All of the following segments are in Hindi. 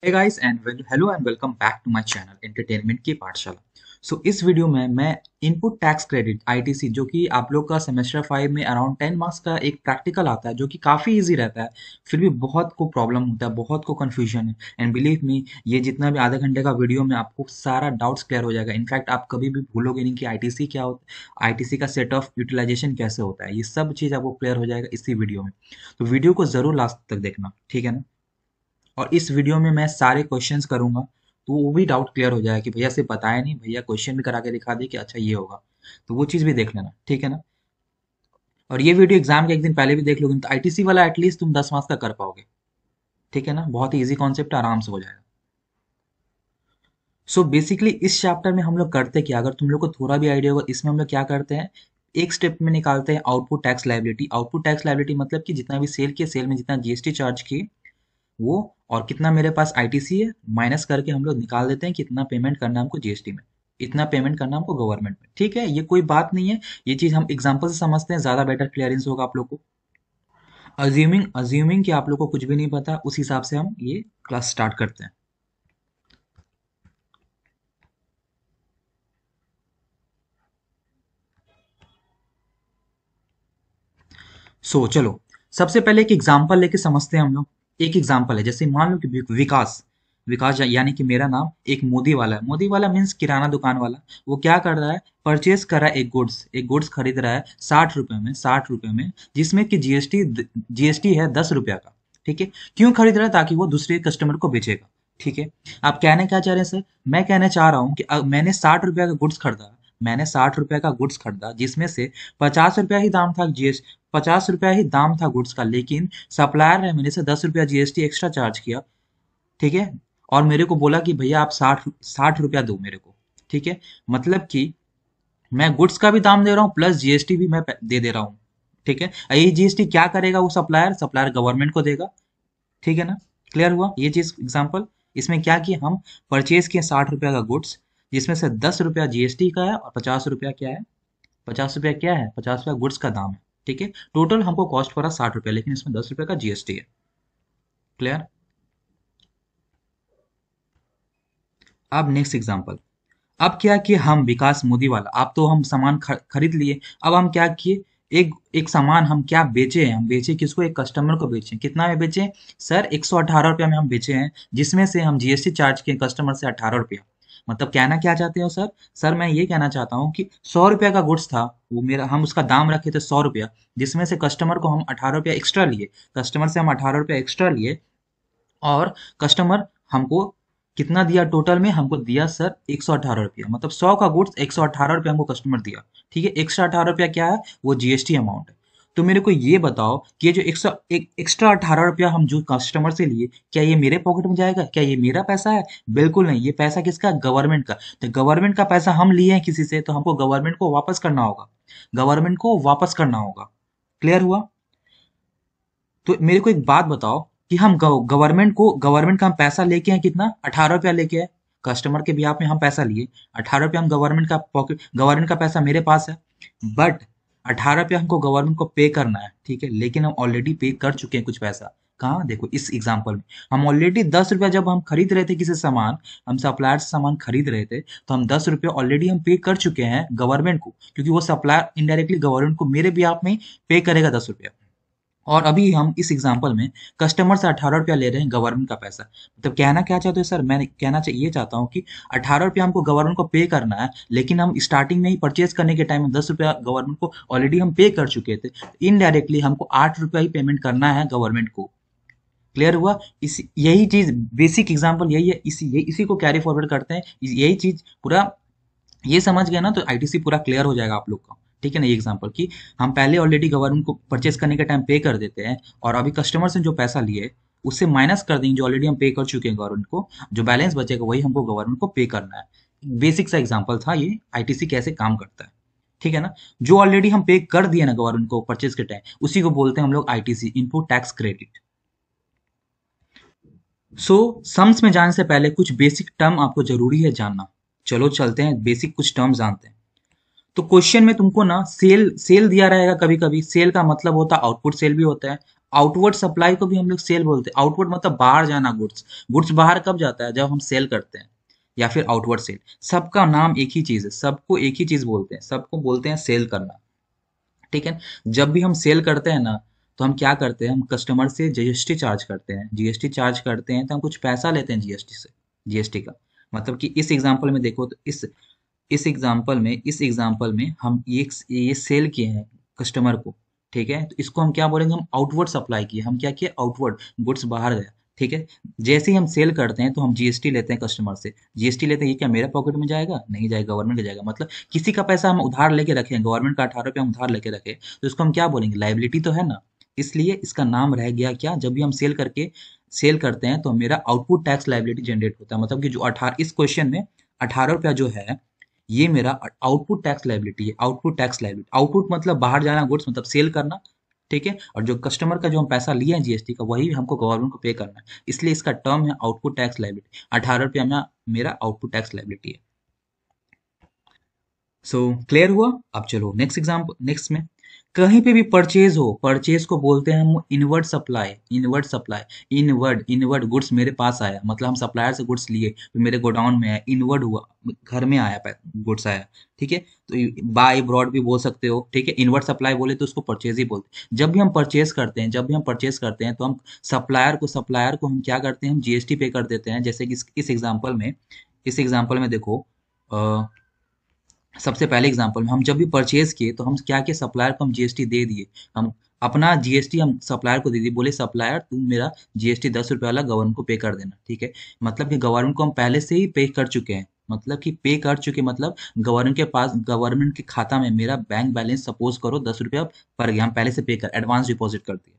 Hey guys and hello and welcome back to my channel entertainment की पाठशाला। इस वीडियो में मैं इनपुट टैक्स क्रेडिट आईटीसी जो कि आप लोग का सेमेस्टर 5 में अराउंड 10 मार्क्स का एक प्रैक्टिकल आता है जो कि काफ़ी इजी रहता है। फिर भी बहुत को प्रॉब्लम होता है, बहुत को कन्फ्यूजन है। एंड बिलीव मी, ये जितना भी आधे घंटे का वीडियो में आपको सारा डाउट्स क्लियर हो जाएगा। इनफैक्ट आप कभी भी भूलोगे नहीं कि आईटीसी क्या होता है, आईटीसी का सेट ऑफ यूटिलाइजेशन कैसे होता है। ये सब चीज़ आपको क्लियर हो जाएगा इसी वीडियो में। तो वीडियो को ज़रूर लास्ट तक देखना, ठीक है ना। और इस वीडियो में मैं सारे क्वेश्चंस करूंगा, तो वो भी डाउट क्लियर हो जाएगा कि भैया से बताया नहीं, भैया क्वेश्चन भी करा के दिखा दे कि अच्छा ये होगा। तो वो चीज़ भी देख लेना, ठीक है ना। और ये वीडियो एग्जाम के एक दिन पहले भी देख लोगे तो आईटीसी वाला एटलीस्ट तुम 10 मार्क्स का कर पाओगे, ठीक है ना। बहुत ही ईजी कॉन्सेप्ट, आराम से हो जाएगा। बेसिकली इस चैप्टर में हम लोग करते क्या, अगर तुम लोग को थोड़ा भी आइडिया होगा, इसमें हम लोग क्या करते हैं, एक स्टेप में निकालते हैं output tax liability. Output tax liability मतलब कि जितना भी सेल किया, सेल में जितना जीएसटी चार्ज किए वो, और कितना मेरे पास आईटीसी है, माइनस करके हम लोग निकाल देते हैं कितना पेमेंट करना है हमको जीएसटी में, इतना पेमेंट करना है हमको गवर्नमेंट में। ठीक है, ये कोई बात नहीं है। ये चीज हम एग्जांपल से समझते हैं, ज्यादा बेटर क्लियरेंस होगा आप लोग को। अज्यूमिंग अज्यूमिंग कि आप लोग को कुछ भी नहीं पता, उस हिसाब से हम ये क्लास स्टार्ट करते हैं। चलो, सबसे पहले एक एग्जांपल लेके समझते हैं हम लोग। एक एग्जांपल है, जैसे मान लो कि विकास, यानी कि मेरा नाम एक मोदी वाला है। मोदी वाला मीन्स किराना दुकान वाला। वो क्या कर रहा है, परचेज कर रहा है एक गुड्स खरीद रहा है 60 रुपए में, 60 रुपए में, जिसमें कि जीएसटी है 10 रुपया का। ठीक है, क्यों खरीद रहा है, ताकि वो दूसरे कस्टमर को बेचेगा। ठीक है, आप कहने क्या चाह रहे हैं सर, मैं कहना चाह रहा हूँ कि मैंने 60 रुपया का गुड्स खरीदा, मैंने 60 रुपया का गुड्स खरीदा, जिसमें से 50 रुपया ही दाम था, 50 रुपया ही दाम था गुड्स का, लेकिन सप्लायर ने मेरे से 10 रुपया जीएसटी एक्स्ट्रा चार्ज किया। ठीक है, और मेरे को बोला कि भैया आप 60 रुपया दो मेरे को। ठीक है, मतलब कि मैं गुड्स का भी दाम दे रहा हूँ प्लस जीएसटी भी मैं दे रहा हूँ। ठीक है, ये जीएसटी क्या करेगा, वो सप्लायर सप्लायर गवर्नमेंट को देगा। ठीक है ना, क्लियर हुआ ये चीज एग्जाम्पल। इसमें क्या किया हम, परचेज किए 60 रुपया का गुड्स, जिसमें से 10 रुपया जीएसटी का है और 50 रुपया क्या है, 50 रुपया क्या है, 50 रुपया गुड्स का दाम है। ठीक है, टोटल हमको कॉस्ट पड़ा 60 रुपया, लेकिन इसमें 10 रुपया का जीएसटी है। क्लियर। अब नेक्स्ट एग्जांपल। अब क्या किए हम, विकास मोदी वाला, अब तो हम सामान खरीद लिए। अब हम क्या किए, एक एक सामान हम क्या बेचे हैं, हम बेचे किसको, एक कस्टमर को बेचे। कितना में बेचे सर, 118 रुपया में हम बेचे हैं, जिसमें से हम जीएसटी चार्ज किए कस्टमर से 18 रुपया। मतलब कहना क्या चाहते हो सर, सर मैं ये कहना चाहता हूँ कि 100 रुपया का गुड्स था, वो मेरा, हम उसका दाम रखे थे 100 रुपया, जिसमें से कस्टमर को हम 18 रुपया एक्स्ट्रा लिए, कस्टमर से हम 18 रुपया एक्स्ट्रा लिए। और कस्टमर हमको कितना दिया, टोटल में हमको दिया सर 118 रुपया। मतलब 100 का गुड्स 118 रुपया हमको कस्टमर दिया। ठीक है, एक्स्ट्रा 18 रुपया क्या है, वो जीएसटी अमाउंट है। तो मेरे को ये बताओ कि ये जो एक्स्ट्रा 18 रुपया हम जो कस्टमर से लिए, क्या ये मेरे पॉकेट में जाएगा, क्या ये मेरा पैसा है? बिल्कुल नहीं, ये पैसा किसका, गवर्नमेंट का। तो गवर्नमेंट का पैसा हम लिए हैं किसी से, तो हमको गवर्नमेंट को वापस करना होगा, गवर्नमेंट को वापस करना होगा। क्लियर हुआ। तो मेरे को एक बात बताओ कि हम गवर्नमेंट का हम पैसा लेके हैं कितना, 18 रुपया लेके हैं। कस्टमर के बिहाफ में हम पैसा लिए 18 रुपया, हम गवर्नमेंट का पॉकेट, गवर्नमेंट का पैसा मेरे पास है। बट 18 रुपया हमको गवर्नमेंट को पे करना है। ठीक है, लेकिन हम ऑलरेडी पे कर चुके हैं कुछ पैसा। कहाँ, देखो इस एग्जाम्पल में हम ऑलरेडी 10 रुपया, जब हम खरीद रहे थे किसी सामान, हम सप्लायर से सामान खरीद रहे थे, तो हम 10 रुपया ऑलरेडी हम पे कर चुके हैं गवर्नमेंट को, क्योंकि वो सप्लायर इनडायरेक्टली गवर्नमेंट को मेरे बिहाफ में पे करेगा 10 रुपया। और अभी हम इस एग्जांपल में कस्टमर से 18 रुपया ले रहे हैं, गवर्नमेंट का पैसा। मतलब कहना क्या चाहते हो सर, मैं कहना ये चाहता हूँ कि 18 रुपया हमको गवर्नमेंट को पे करना है, लेकिन हम स्टार्टिंग में ही परचेज करने के टाइम में 10 रुपया गवर्नमेंट को ऑलरेडी हम पे कर चुके थे। इनडायरेक्टली हमको 8 रुपया ही पेमेंट करना है गवर्नमेंट को। क्लियर हुआ। इस यही चीज, बेसिक एग्जाम्पल यही है, इसी को कैरी फॉरवर्ड करते हैं। यही चीज पूरा ये समझ गया ना, तो आईटीसी पूरा क्लियर हो जाएगा आप लोग का। ठीक है ना, ये एग्जांपल कि हम पहले ऑलरेडी गवर्नमेंट को परचेस करने के टाइम पे कर देते हैं, और अभी कस्टमर से जो पैसा लिए उससे माइनस कर देंगे जो ऑलरेडी हम पे कर चुके हैं गवर्नमेंट को, जो बैलेंस बचेगा वही हमको गवर्नमेंट को पे करना है। बेसिक सा एग्जाम्पल था ये, आईटीसी कैसे काम करता है। ठीक है ना, जो ऑलरेडी हम पे कर दिए ना गवर्नमेंट को परचेज के टाइम, उसी को बोलते हैं हम लोग ITC, input tax credit. Sums में जाने से पहले कुछ बेसिक टर्म आपको जरूरी है जानना। चलो चलते हैं, बेसिक कुछ टर्म जानते हैं। तो क्वेश्चन में तुमको ना सेल सेल दिया रहेगा, कभी कभी सेल का मतलब होता है आउटपुट सेल भी होता है। आउटवर्ड सप्लाई को भी हम लोग सेल बोलते हैं। आउटवर्ड मतलब बाहर जाना, गुड्स। गुड्स बाहर कब जाता है? जब हम सेल करते हैं, या फिर आउटवर्ड सेल। सबका नाम एक ही चीज है, सबको एक ही चीज बोलते हैं, सबको बोलते हैं सेल करना। ठीक है। जब भी हम सेल करते हैं ना, तो हम क्या करते हैं, हम कस्टमर से जीएसटी चार्ज करते हैं। जीएसटी चार्ज करते हैं तो हम कुछ पैसा लेते हैं जीएसटी से, जीएसटी का। मतलब कि इस एग्जांपल में देखो, तो इस एग्जांपल में हम ये सेल किए हैं कस्टमर को। ठीक है, तो इसको हम क्या बोलेंगे, हम आउटवर्ड सप्लाई किए। हम क्या किए, आउटवर्ड, गुड्स बाहर गया। ठीक है। जैसे ही हम सेल करते हैं तो हम जीएसटी लेते हैं कस्टमर से। जीएसटी लेते हैं, ये क्या मेरा पॉकेट में जाएगा? नहीं जाएगा, गवर्नमेंट का जाएगा। मतलब किसी का पैसा हम उधार लेके रखे, गवर्नमेंट का 18 रुपया हम उधार लेके रखे, तो इसको हम क्या बोलेंगे, लाइबिलिटी तो है ना। इसलिए इसका नाम रह गया क्या, जब भी हम सेल करते हैं तो मेरा आउटपुट टैक्स लाइबिलिटी जनरेट होता है। मतलब कि जो 18, इस क्वेश्चन में 18 रुपया जो है, ये मेरा आउटपुट टैक्स लाइबिलिटी है। आउटपुट टैक्स लाइबिलिटी, आउटपुट मतलब बाहर जाना, गुड्स मतलब सेल करना। ठीक है। और जो कस्टमर का जो हम पैसा लिए हैं जीएसटी का, वही हमको गवर्नमेंट को पे करना है। इसलिए इसका टर्म है आउटपुट टैक्स लाइबिलिटी। 18 रुपया में मेरा आउटपुट टैक्स लाइबिलिटी है। सो क्लियर हुआ। अब चलो नेक्स्ट एग्जाम्पल, नेक्स्ट में कहीं पे भी परचेज हो, परचेज को बोलते हैं हम inward supply. Inward supply, inward goods मेरे पास आया, मतलब हम सप्लायर से गुड्स लिए, फिर मेरे गोडाउन में आया, इनवर्ड हुआ, घर में आया, गुड्स आया। ठीक है। तो बाय ब्रॉड भी बोल सकते हो। ठीक है। इनवर्ड सप्लाई बोले तो उसको परचेज ही बोलते हैं। जब भी हम परचेज करते हैं तो हम सप्लायर को हम क्या करते हैं, हम जीएसटी पे कर देते हैं। जैसे कि इस एग्जाम्पल में देखो, सबसे पहले एग्जांपल में हम जब भी परचेज किए तो हम क्या किए, सप्लायर को हम जीएसटी दे दिए। हम अपना जीएसटी हम सप्लायर को दे दिए, बोले सप्लायर तुम मेरा जीएसटी 10 रुपये वाला गवर्नमेंट को पे कर देना। ठीक है। मतलब कि गवर्नमेंट को हम पहले से ही पे कर चुके हैं। मतलब कि पे कर चुके, मतलब गवर्नमेंट के खाता में मेरा बैंक बैलेंस सपोज करो 10 रुपया पड़ गया, हम पहले से पे कर, एडवांस डिपॉजिट कर दिए।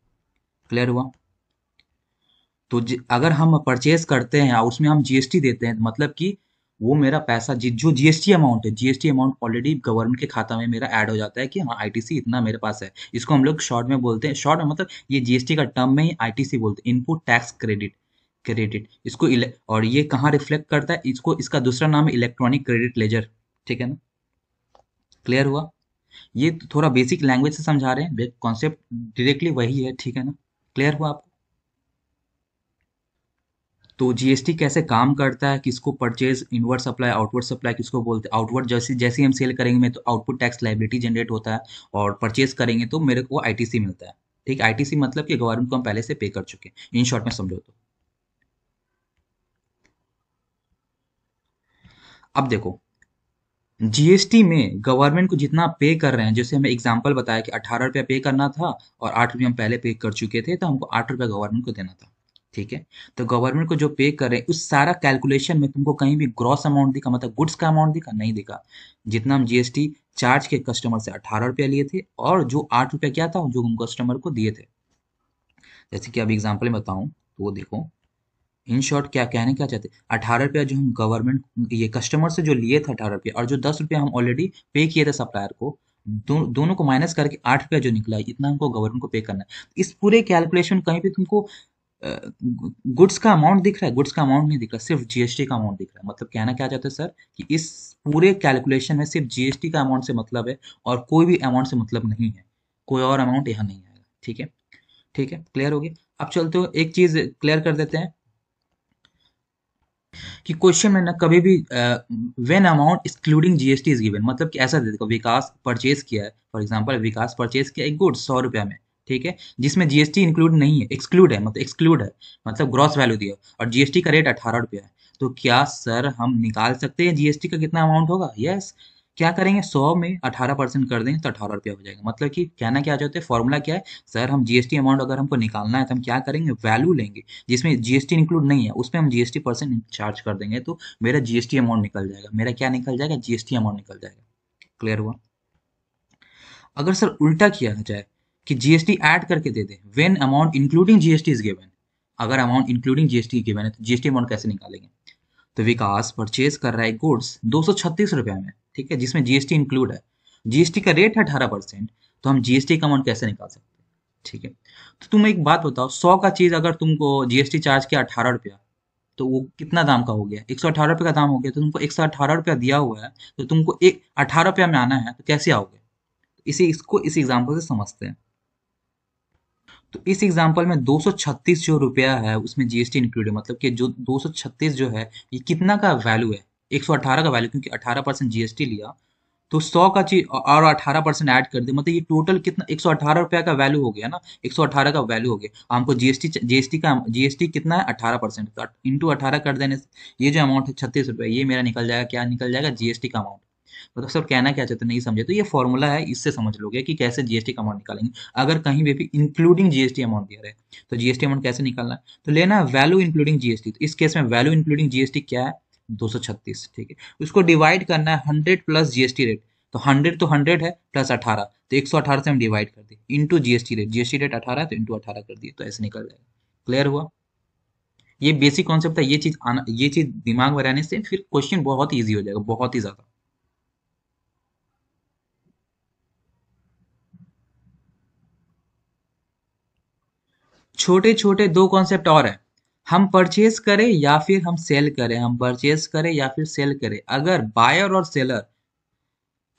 क्लियर हुआ। तो अगर हम परचेज करते हैं और उसमें हम जीएसटी देते हैं, मतलब कि वो मेरा पैसा जो जीएसटी अमाउंट है, जीएसटी अमाउंट ऑलरेडी गवर्नमेंट के खाता में मेरा ऐड हो जाता है कि हाँ आईटीसी इतना मेरे पास है। इसको हम लोग शॉर्ट में बोलते हैं, शॉर्ट में मतलब ये जीएसटी का टर्म में ही आईटीसी बोलते हैं, इनपुट टैक्स क्रेडिट। और ये कहाँ रिफ्लेक्ट करता है, इसको, इसका दूसरा नाम है इलेक्ट्रॉनिक क्रेडिट लेजर। ठीक है ना। क्लियर हुआ। ये तो थोड़ा बेसिक लैंग्वेज से समझा रहे हैं, कॉन्सेप्ट डायरेक्टली वही है। ठीक है ना। क्लियर हुआ आपको। तो जीएसटी कैसे काम करता है, किसको purchase, inward supply, outward supply किसको बोलते हैं। आउटवर्ड जैसे जैसे ही हम सेल करेंगे में तो आउटपुट टैक्स लाइबिलिटी जनरेट होता है, और परचेज करेंगे तो मेरे को आईटीसी मिलता है। ठीक। आईटीसी मतलब कि गवर्नमेंट को हम पहले से पे कर चुके हैं, इन शॉर्ट में समझो तो। अब देखो, जीएसटी में गवर्नमेंट को जितना पे कर रहे हैं, जैसे हमें एग्जांपल बताया कि 18 रुपया पे करना था और 8 रुपया हम पहले पे कर चुके थे, तो हमको 8 रुपया गवर्नमेंट को देना था। ठीक है। तो गवर्नमेंट को जो पे कर रहे हैं, उस सारा कैलकुलेशन में तुमको कहीं भी ग्रॉस अमाउंट दिखा, मतलब गुड्स का अमाउंट दिखा? नहीं दिखा। जितना हम जीएसटी चार्ज के कस्टमर से 18 रुपया लिए थे, और जो 8 रुपया क्या था जो हम कस्टमर को दिए थे। जैसे कि अभी एग्जाम्पल में बताऊं तो वो देखो, इन शॉर्ट क्या कहने क्या चाहते हैं, 18 रुपया जो हम गवर्नमेंट ये कस्टमर से जो लिए थे 18 रुपया, और जो 10 रुपया हम ऑलरेडी पे किए थे सप्लायर को, दोनों को माइनस करके 8 रुपया जो निकला, इतना हमको गवर्नमेंट को पे करना है। इस पूरे कैलकुलेशन कहीं भी तुमको गुड्स का अमाउंट दिख रहा है? गुड्स का अमाउंट नहीं दिख रहा, सिर्फ जीएसटी का अमाउंट दिख रहा है। मतलब कहना क्या चाहते हैं सर, कि इस पूरे कैलकुलेशन में सिर्फ जीएसटी का अमाउंट से मतलब है, और कोई भी अमाउंट से मतलब नहीं है। कोई और अमाउंट यहाँ नहीं आएगा। ठीक है। ठीक है। क्लियर हो गया। अब चलते हो, एक चीज क्लियर कर देते हैं कि क्वेश्चन में ना कभी भी when amount excluding GST is given, मतलब कि ऐसा दे देगा, विकास परचेज किया है, फॉर एग्जांपल विकास परचेज किया एक गुड्स 100 रुपया में। ठीक है। जिसमें जीएसटी इंक्लूड नहीं है, एक्सक्लूड है, मतलब एक्सक्लूड है, मतलब ग्रॉस वैल्यू दिया, और जीएसटी का रेट 18 रुपया है। तो क्या सर हम निकाल सकते हैं जीएसटी का कितना अमाउंट होगा? यस। क्या करेंगे, 100 में 18% कर देंगे तो 18 रुपया हो जाएगा। मतलब कि कहना क्या चाहते हैं, फॉर्मूला क्या है सर, हम जीएसटी अमाउंट अगर हमको निकालना है तो हम क्या करेंगे, वैल्यू लेंगे जिसमें जीएसटी इंक्लूड नहीं है, उसमें हम जीएसटी परसेंट चार्ज कर देंगे, तो मेरा जीएसटी अमाउंट निकल जाएगा। मेरा क्या निकल जाएगा, जीएसटी अमाउंट निकल जाएगा। क्लियर हुआ। अगर सर उल्टा किया जाए कि जीएसटी ऐड करके दे दे, when amount including GST is given, अगर अमाउंट इंक्लूडिंग जीएसटी गिवन है तो जीएसटी अमाउंट कैसे निकालेंगे। तो विकास परचेज कर रहा है गुड्स 236 रुपया में। ठीक है। जिसमें जीएसटी इंक्लूड है, जीएसटी का रेट है 18%, तो हम जीएसटी का अमाउंट कैसे निकाल सकते हैं। ठीक है। तो तुम एक बात बताओ, 100 का चीज अगर तुमको जीएसटी चार्ज किया 18 रुपया, तो वो कितना दाम का हो गया, 118 रुपये का दाम हो गया, तो तुमको 118 रुपया दिया हुआ है, तो तुमको एक 18 रुपया में आना है, तो कैसे आओगे? इसी इसको इस एग्जाम्पल से समझते हैं। तो इस एग्जांपल में 236 जो रुपया है उसमें जीएसटी इंक्लूड है, मतलब कि जो 236 जो है ये कितना का वैल्यू है, 118 का वैल्यू, क्योंकि 18% जीएसटी लिया, तो 100 का चीज और 18% ऐड कर दे, मतलब ये टोटल कितना 118 रुपया का वैल्यू हो गया ना, 118 का वैल्यू हो गया। हमको जीएसटी कितना है 18%, तो इंटू 18 कर देने से ये जो अमाउंट है 36 रुपया, ये मेरा निकल जाएगा, क्या निकल जाएगा, जीएसटी का अमाउंट। मतलब सब कहना क्या चाहते हैं, नहीं समझे तो ये फॉर्मूला है, इससे समझ लोगे कि कैसे जीएसटी का अमाउंट निकालेंगे। अगर कहीं भी इंक्लूडिंग जीएसटी अमाउंट दिया रहे तो जीएसटी अमाउंट कैसे निकालना है, तो लेना है वैल्यू इंक्लूडिंग जीएसटी। तो इस केस में वैल्यू इंक्लूडिंग जीएसटी क्या है, 236, ठीक है। उसको डिवाइड करना है 100 प्लस जीएसटी रेट, तो 100 तो 100 है प्लस 18, तो 118 से हम डिवाइड कर दिए, इंटू जीएसटी रेट 18 है तो इंटू 18 कर दिए, तो ऐसे निकल जाएगा। क्लियर हुआ? ये बेसिक कॉन्सेप्ट है, ये चीज दिमाग में रहने से फिर क्वेश्चन बहुत ईजी हो जाएगा, बहुत ही ज्यादा। छोटे छोटे दो कॉन्सेप्ट और है, हम परचेज करें या फिर हम सेल करें, हम परचेज करें या फिर सेल करें, अगर बायर और सेलर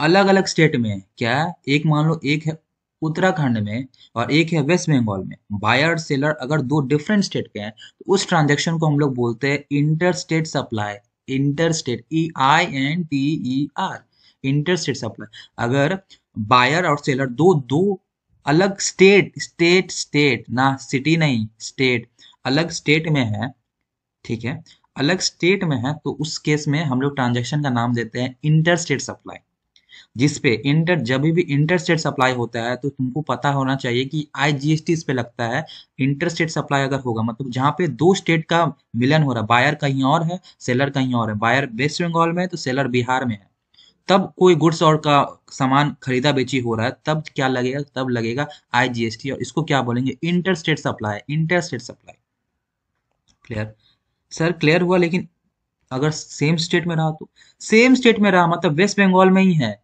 अलग अलग स्टेट में है, क्या एक मान लो एक है उत्तराखंड में और एक है वेस्ट बंगाल में, बायर सेलर अगर दो डिफरेंट स्टेट के हैं, तो उस ट्रांजेक्शन को हम लोग बोलते हैं inter state supply. Inter state, INTER, inter state supply. अगर बायर और सेलर दो दो अलग स्टेट ना, सिटी नहीं, स्टेट, अलग स्टेट में है, ठीक है, अलग स्टेट में है, तो उस केस में हम लोग ट्रांजेक्शन का नाम देते हैं इंटर स्टेट सप्लाई। जिस पे इंटर, जब भी इंटर स्टेट सप्लाई होता है तो तुमको पता होना चाहिए कि आईजीएसटी इस पे लगता है। इंटर स्टेट सप्लाई अगर होगा मतलब जहाँ पे दो स्टेट का मिलन हो रहा है, बायर कहीं और है, सेलर कहीं और है, बायर वेस्ट बंगाल में है तो सेलर बिहार में है, तब कोई गुड्स और का सामान खरीदा बेची हो रहा है, तब क्या लगेगा, तब लगेगा आईजीएसटी, और इसको क्या बोलेंगे, inter state supply, inter state supply. Clear? Sir clear हुआ, लेकिन अगर सेम स्टेट में रहा तो, सेम स्टेट में रहा मतलब वेस्ट बंगाल में ही है,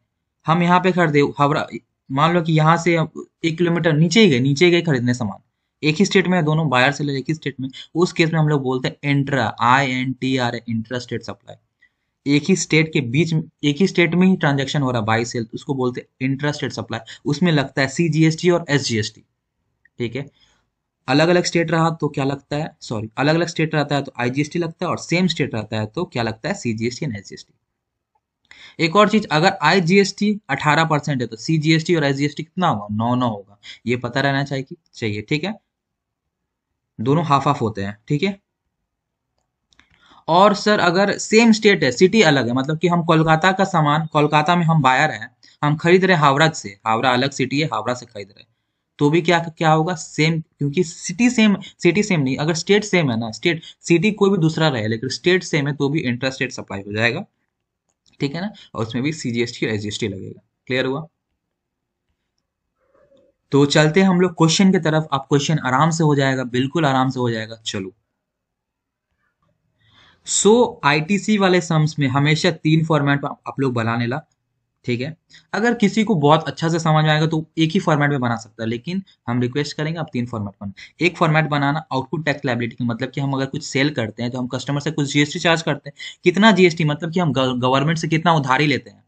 हम यहाँ पे खरीदे हावड़ा, मान लो कि यहाँ से 1 किलोमीटर नीचे ही गए खरीदने सामान, एक ही स्टेट में है, दोनों बायर से ले एक ही स्टेट में, उस केस में हम लोग बोलते हैं intra, INTRA, intra state supply. एक ही स्टेट के बीच में, एक ही स्टेट में ही ट्रांजैक्शन हो रहा है बाई सेल, तो उसको बोलते हैं इंट्रा स्टेट सप्लाई, उसमें लगता है CGST और SGST, ठीक है। अलग अलग स्टेट रहा तो क्या लगता है, सॉरी, अलग अलग स्टेट रहता है तो आईजीएसटी लगता है, और सेम स्टेट रहता है तो क्या लगता है, CGST एंड SGST। एक और चीज, अगर आईजीएसटी 18% है तो CGST और SGST कितना होगा, 9 होगा, ये पता रहना चाहिए, ठीक है, दोनों हाफ हाफ होते हैं, ठीक है। और सर अगर सेम स्टेट है, सिटी अलग है, मतलब कि हम कोलकाता का सामान, कोलकाता में हम बायर हैं, हम खरीद रहे हैं हावड़ा से, हावड़ा अलग सिटी है, हावड़ा से खरीद रहे हैं, तो भी क्या क्या होगा, सेम, क्योंकि सिटी सेम नहीं, अगर स्टेट सेम है ना, स्टेट सिटी कोई भी दूसरा रहे लेकिन स्टेट सेम है तो भी इंट्रा स्टेट सप्लाई हो जाएगा, ठीक है ना, और उसमें भी CGST और SGST लगेगा। क्लियर हुआ? तो चलते हैं हम लोग क्वेश्चन की तरफ, आप क्वेश्चन आराम से हो जाएगा, बिल्कुल आराम से हो जाएगा, चलो। सो आईटीसी वाले सम्स में हमेशा 3 फॉर्मेट में आप लोग बनाने ला, ठीक है। अगर किसी को बहुत अच्छा से समझ में आएगा तो एक ही फॉर्मेट में बना सकता है, लेकिन हम रिक्वेस्ट करेंगे आप 3 फॉर्मेट बना। एक फॉर्मेट बनाना आउटपुट टैक्स लायबिलिटी, मतलब कि हम अगर कुछ सेल करते हैं तो हम कस्टमर से कुछ जीएसटी चार्ज करते हैं, कितना जीएसटी, मतलब कि हम गवर्नमेंट से कितना उधारी लेते हैं,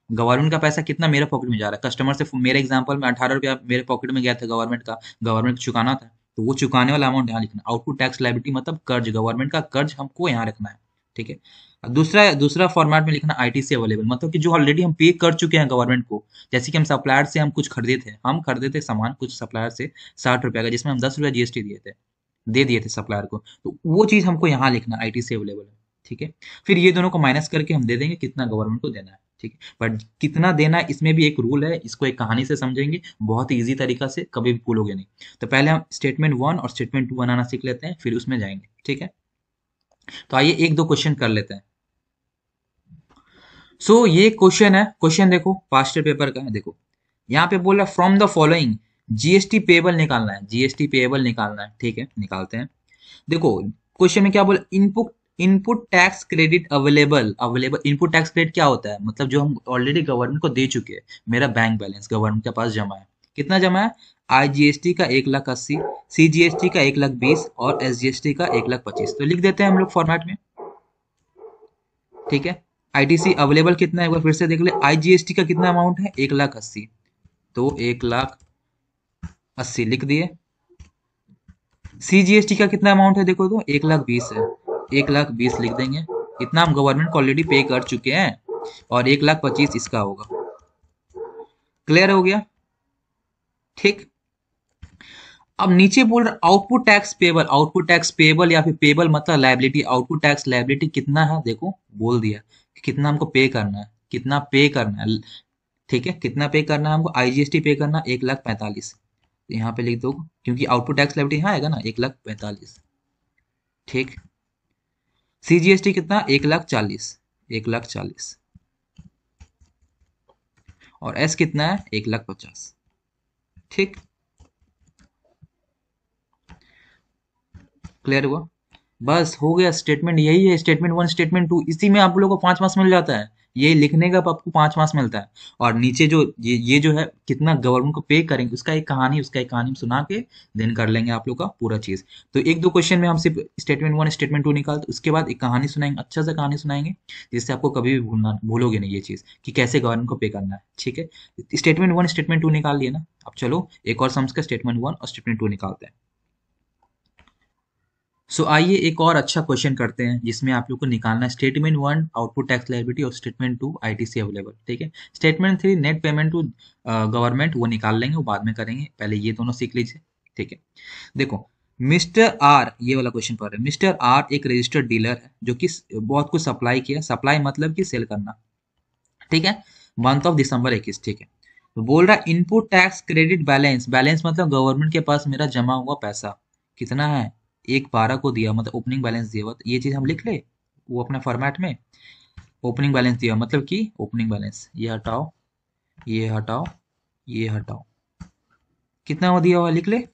गवर्नमेंट का पैसा कितना मेरे पॉकेट में जा रहा है, कस्टमर से मेरे एग्जांपल में 18 रुपया मेरे पॉकेट में गया था गवर्नमेंट का, गवर्नमेंट को चुकाना था, तो वो चुकाने वाला अमाउंट यहाँ लिखना, आउटपुट टैक्स लायबिलिटी मतलब कर्ज, गवर्नमेंट का कर्ज हमको यहाँ रखना है, ठीक है। दूसरा दूसरा फॉर्मेट में लिखना आईटीसी अवेलेबल, मतलब कि जो ऑलरेडी हम पे कर चुके हैं गवर्नमेंट को, जैसे कि हम सप्लायर से हम कुछ खरीदे थे, हम खरीदे थे सामान कुछ सप्लायर से 60 रुपया का, जिसमें हम 10 रुपया जीएसटी दे दिए थे सप्लायर को, तो वो चीज हमको यहाँ लिखना आईटीसी अवेलेबल है, ठीक है। फिर ये दोनों को माइनस करके हम दे देंगे कितना गवर्नमेंट को देना है, ठीक है। बट कितना देना है इसमें भी एक रूल है, इसको एक कहानी से समझेंगे, बहुत ही ईजी तरीका से, कभी भी भूलोगे नहीं। तो पहले हम स्टेटमेंट 1 और स्टेटमेंट 2 बनाना सीख लेते हैं, फिर उसमें जाएंगे, ठीक है। तो आइए एक दो क्वेश्चन कर लेते हैं। ये क्वेश्चन है, क्वेश्चन देखो पास्ट पेपर का है, देखो यहाँ पे बोला from the following GST payable निकालना है, जीएसटी पेबल निकालना है, ठीक है, निकालते हैं। देखो क्वेश्चन में क्या बोला, input input tax credit available input tax credit क्या होता है, मतलब जो हम ऑलरेडी गवर्नमेंट को दे चुके हैं, मेरा बैंक बैलेंस गवर्नमेंट के पास जमा है, कितना जमा है? IGST का 1,80,000, CGST का 1,20,000 और SGST का 1,25,000। तो लिख देते हैं हम लोग फॉर्मेट में, ठीक है। ITC अवेलेबल कितना है एक बार फिर से देख ले। IGST का कितना अमाउंट है? 1,80,000, तो 1,80,000 लिख दिए। CGST का कितना अमाउंट है देखो तो 1,20,000 है, 1,20,000 लिख देंगे। इतना हम गवर्नमेंट को ऑलरेडी पे कर चुके हैं और 1,25,000 इसका होगा। क्लियर हो गया? ठीक। अब नीचे बोल रहा output tax payable, output tax payable या फिर पेबल मतलब लायबिलिटी। आउटपुट टैक्स लायबिलिटी कितना है देखो, बोल दिया कि कितना हमको पे करना है, कितना पे करना है, ठीक है। कितना पे करना है हमको? IGST पे करना 1,45,000, तो यहाँ पे लिख दो क्योंकि आउटपुट टैक्स लायबिलिटी यहाँ आएगा ना 1,45,000, ठीक। CGST कितना? 1,40,000, 1,40,000 और S कितना है? 1,50,000, ठीक। क्लियर हुआ? बस हो गया। स्टेटमेंट यही है, स्टेटमेंट 1 स्टेटमेंट 2, इसी में आप लोगों को 5 मार्क्स मिल जाता है। ये लिखने का आपको 5 मार्क्स मिलता है। और नीचे जो ये जो है कितना गवर्नमेंट को पे करेंगे उसका एक कहानी, उसका एक कहानी सुना के देन कर लेंगे आप लोग का पूरा चीज। तो एक दो क्वेश्चन में हम सिर्फ स्टेटमेंट 1 स्टेटमेंट 2 निकालते, उसके बाद एक कहानी सुनाएंगे, अच्छा सा कहानी सुनाएंगे जिससे आपको कभी भी भूलोगे नहीं ये चीज कि कैसे गवर्नमेंट को पे करना है, ठीक है। स्टेटमेंट 1 स्टेटमेंट 2 निकाल लिए ना। अब चलो एक और सम्स का स्टेटमेंट 1 और स्टेटमेंट 2 निकालते हैं। सो आइए एक और अच्छा क्वेश्चन करते हैं जिसमें आप लोग को निकालना है स्टेटमेंट 1 आउटपुट टैक्स लायबिलिटी और स्टेटमेंट 2 ITC अवेलेबल, ठीक है। Statement 3 net payment to government वो निकाल लेंगे, वो बाद में करेंगे, पहले ये दोनों सीख लीजिए, ठीक है। देखो मिस्टर आर, ये वाला क्वेश्चन पढ़ रहे हैं। मिस्टर आर एक रजिस्टर्ड डीलर है जो कि बहुत कुछ सप्लाई किया, सप्लाई मतलब कि सेल करना, ठीक है। मंथ ऑफ दिसंबर 21, ठीक है। तो बोल रहा है input tax credit balance, balance मतलब गवर्नमेंट के पास मेरा जमा हुआ पैसा कितना है? 1/12 को दिया, मतलब ओपनिंग बैलेंस दिया हुआ। तो ये चीज हम लिख ले वो अपने फॉर्मेट में। ओपनिंग बैलेंस दिया मतलब कि ओपनिंग बैलेंस, ये हटाओ, ये हटाओ, ये हटाओ, कितना वो दिया हुआ लिख ले।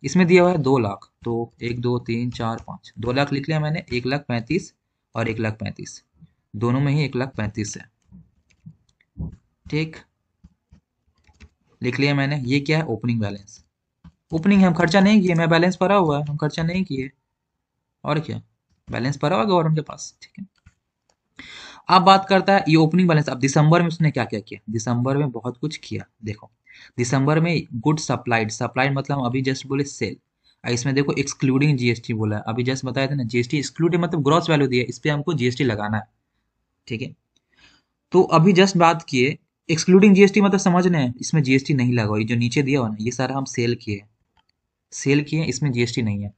इसमें दिया हुआ है 2 लाख, तो 1 2 3 4 5, 2 लाख लिख लिया मैंने। 1,35,000 और 1,35,000 दोनों में ही 1,35,000 है, ठीक। लिख लिया मैंने। ये क्या है? Opening balance. ओपनिंग है, हम खर्चा नहीं किए, मैं बैलेंस भरा हुआ है, हम खर्चा नहीं किए, और क्या, बैलेंस भरा हुआ गवर्नमेंट के पास, ठीक है। अब बात करता है ये ओपनिंग बैलेंस। अब दिसंबर में उसने क्या क्या किया? दिसंबर में बहुत कुछ किया, देखो। दिसंबर में गुड सप्लाइड, सप्लाइड मतलब हम अभी जस्ट बोले सेल। इसमें देखो एक्सक्लूडिंग जीएसटी बोला है, अभी जस्ट बताया था ना, जीएसटी एक्सक्लूडिंग मतलब ग्रॉस वैल्यू दिया, इस पे हमको जीएसटी लगाना है, ठीक है। तो अभी जस्ट बात किए एक्सक्लूडिंग जीएसटी मतलब समझ रहे हैं, इसमें जीएसटी नहीं लगा हुआ। ये जो नीचे दिया हुआ ना ये सारा हम सेल किए, सेल किए, इसमें जीएसटी नहीं है।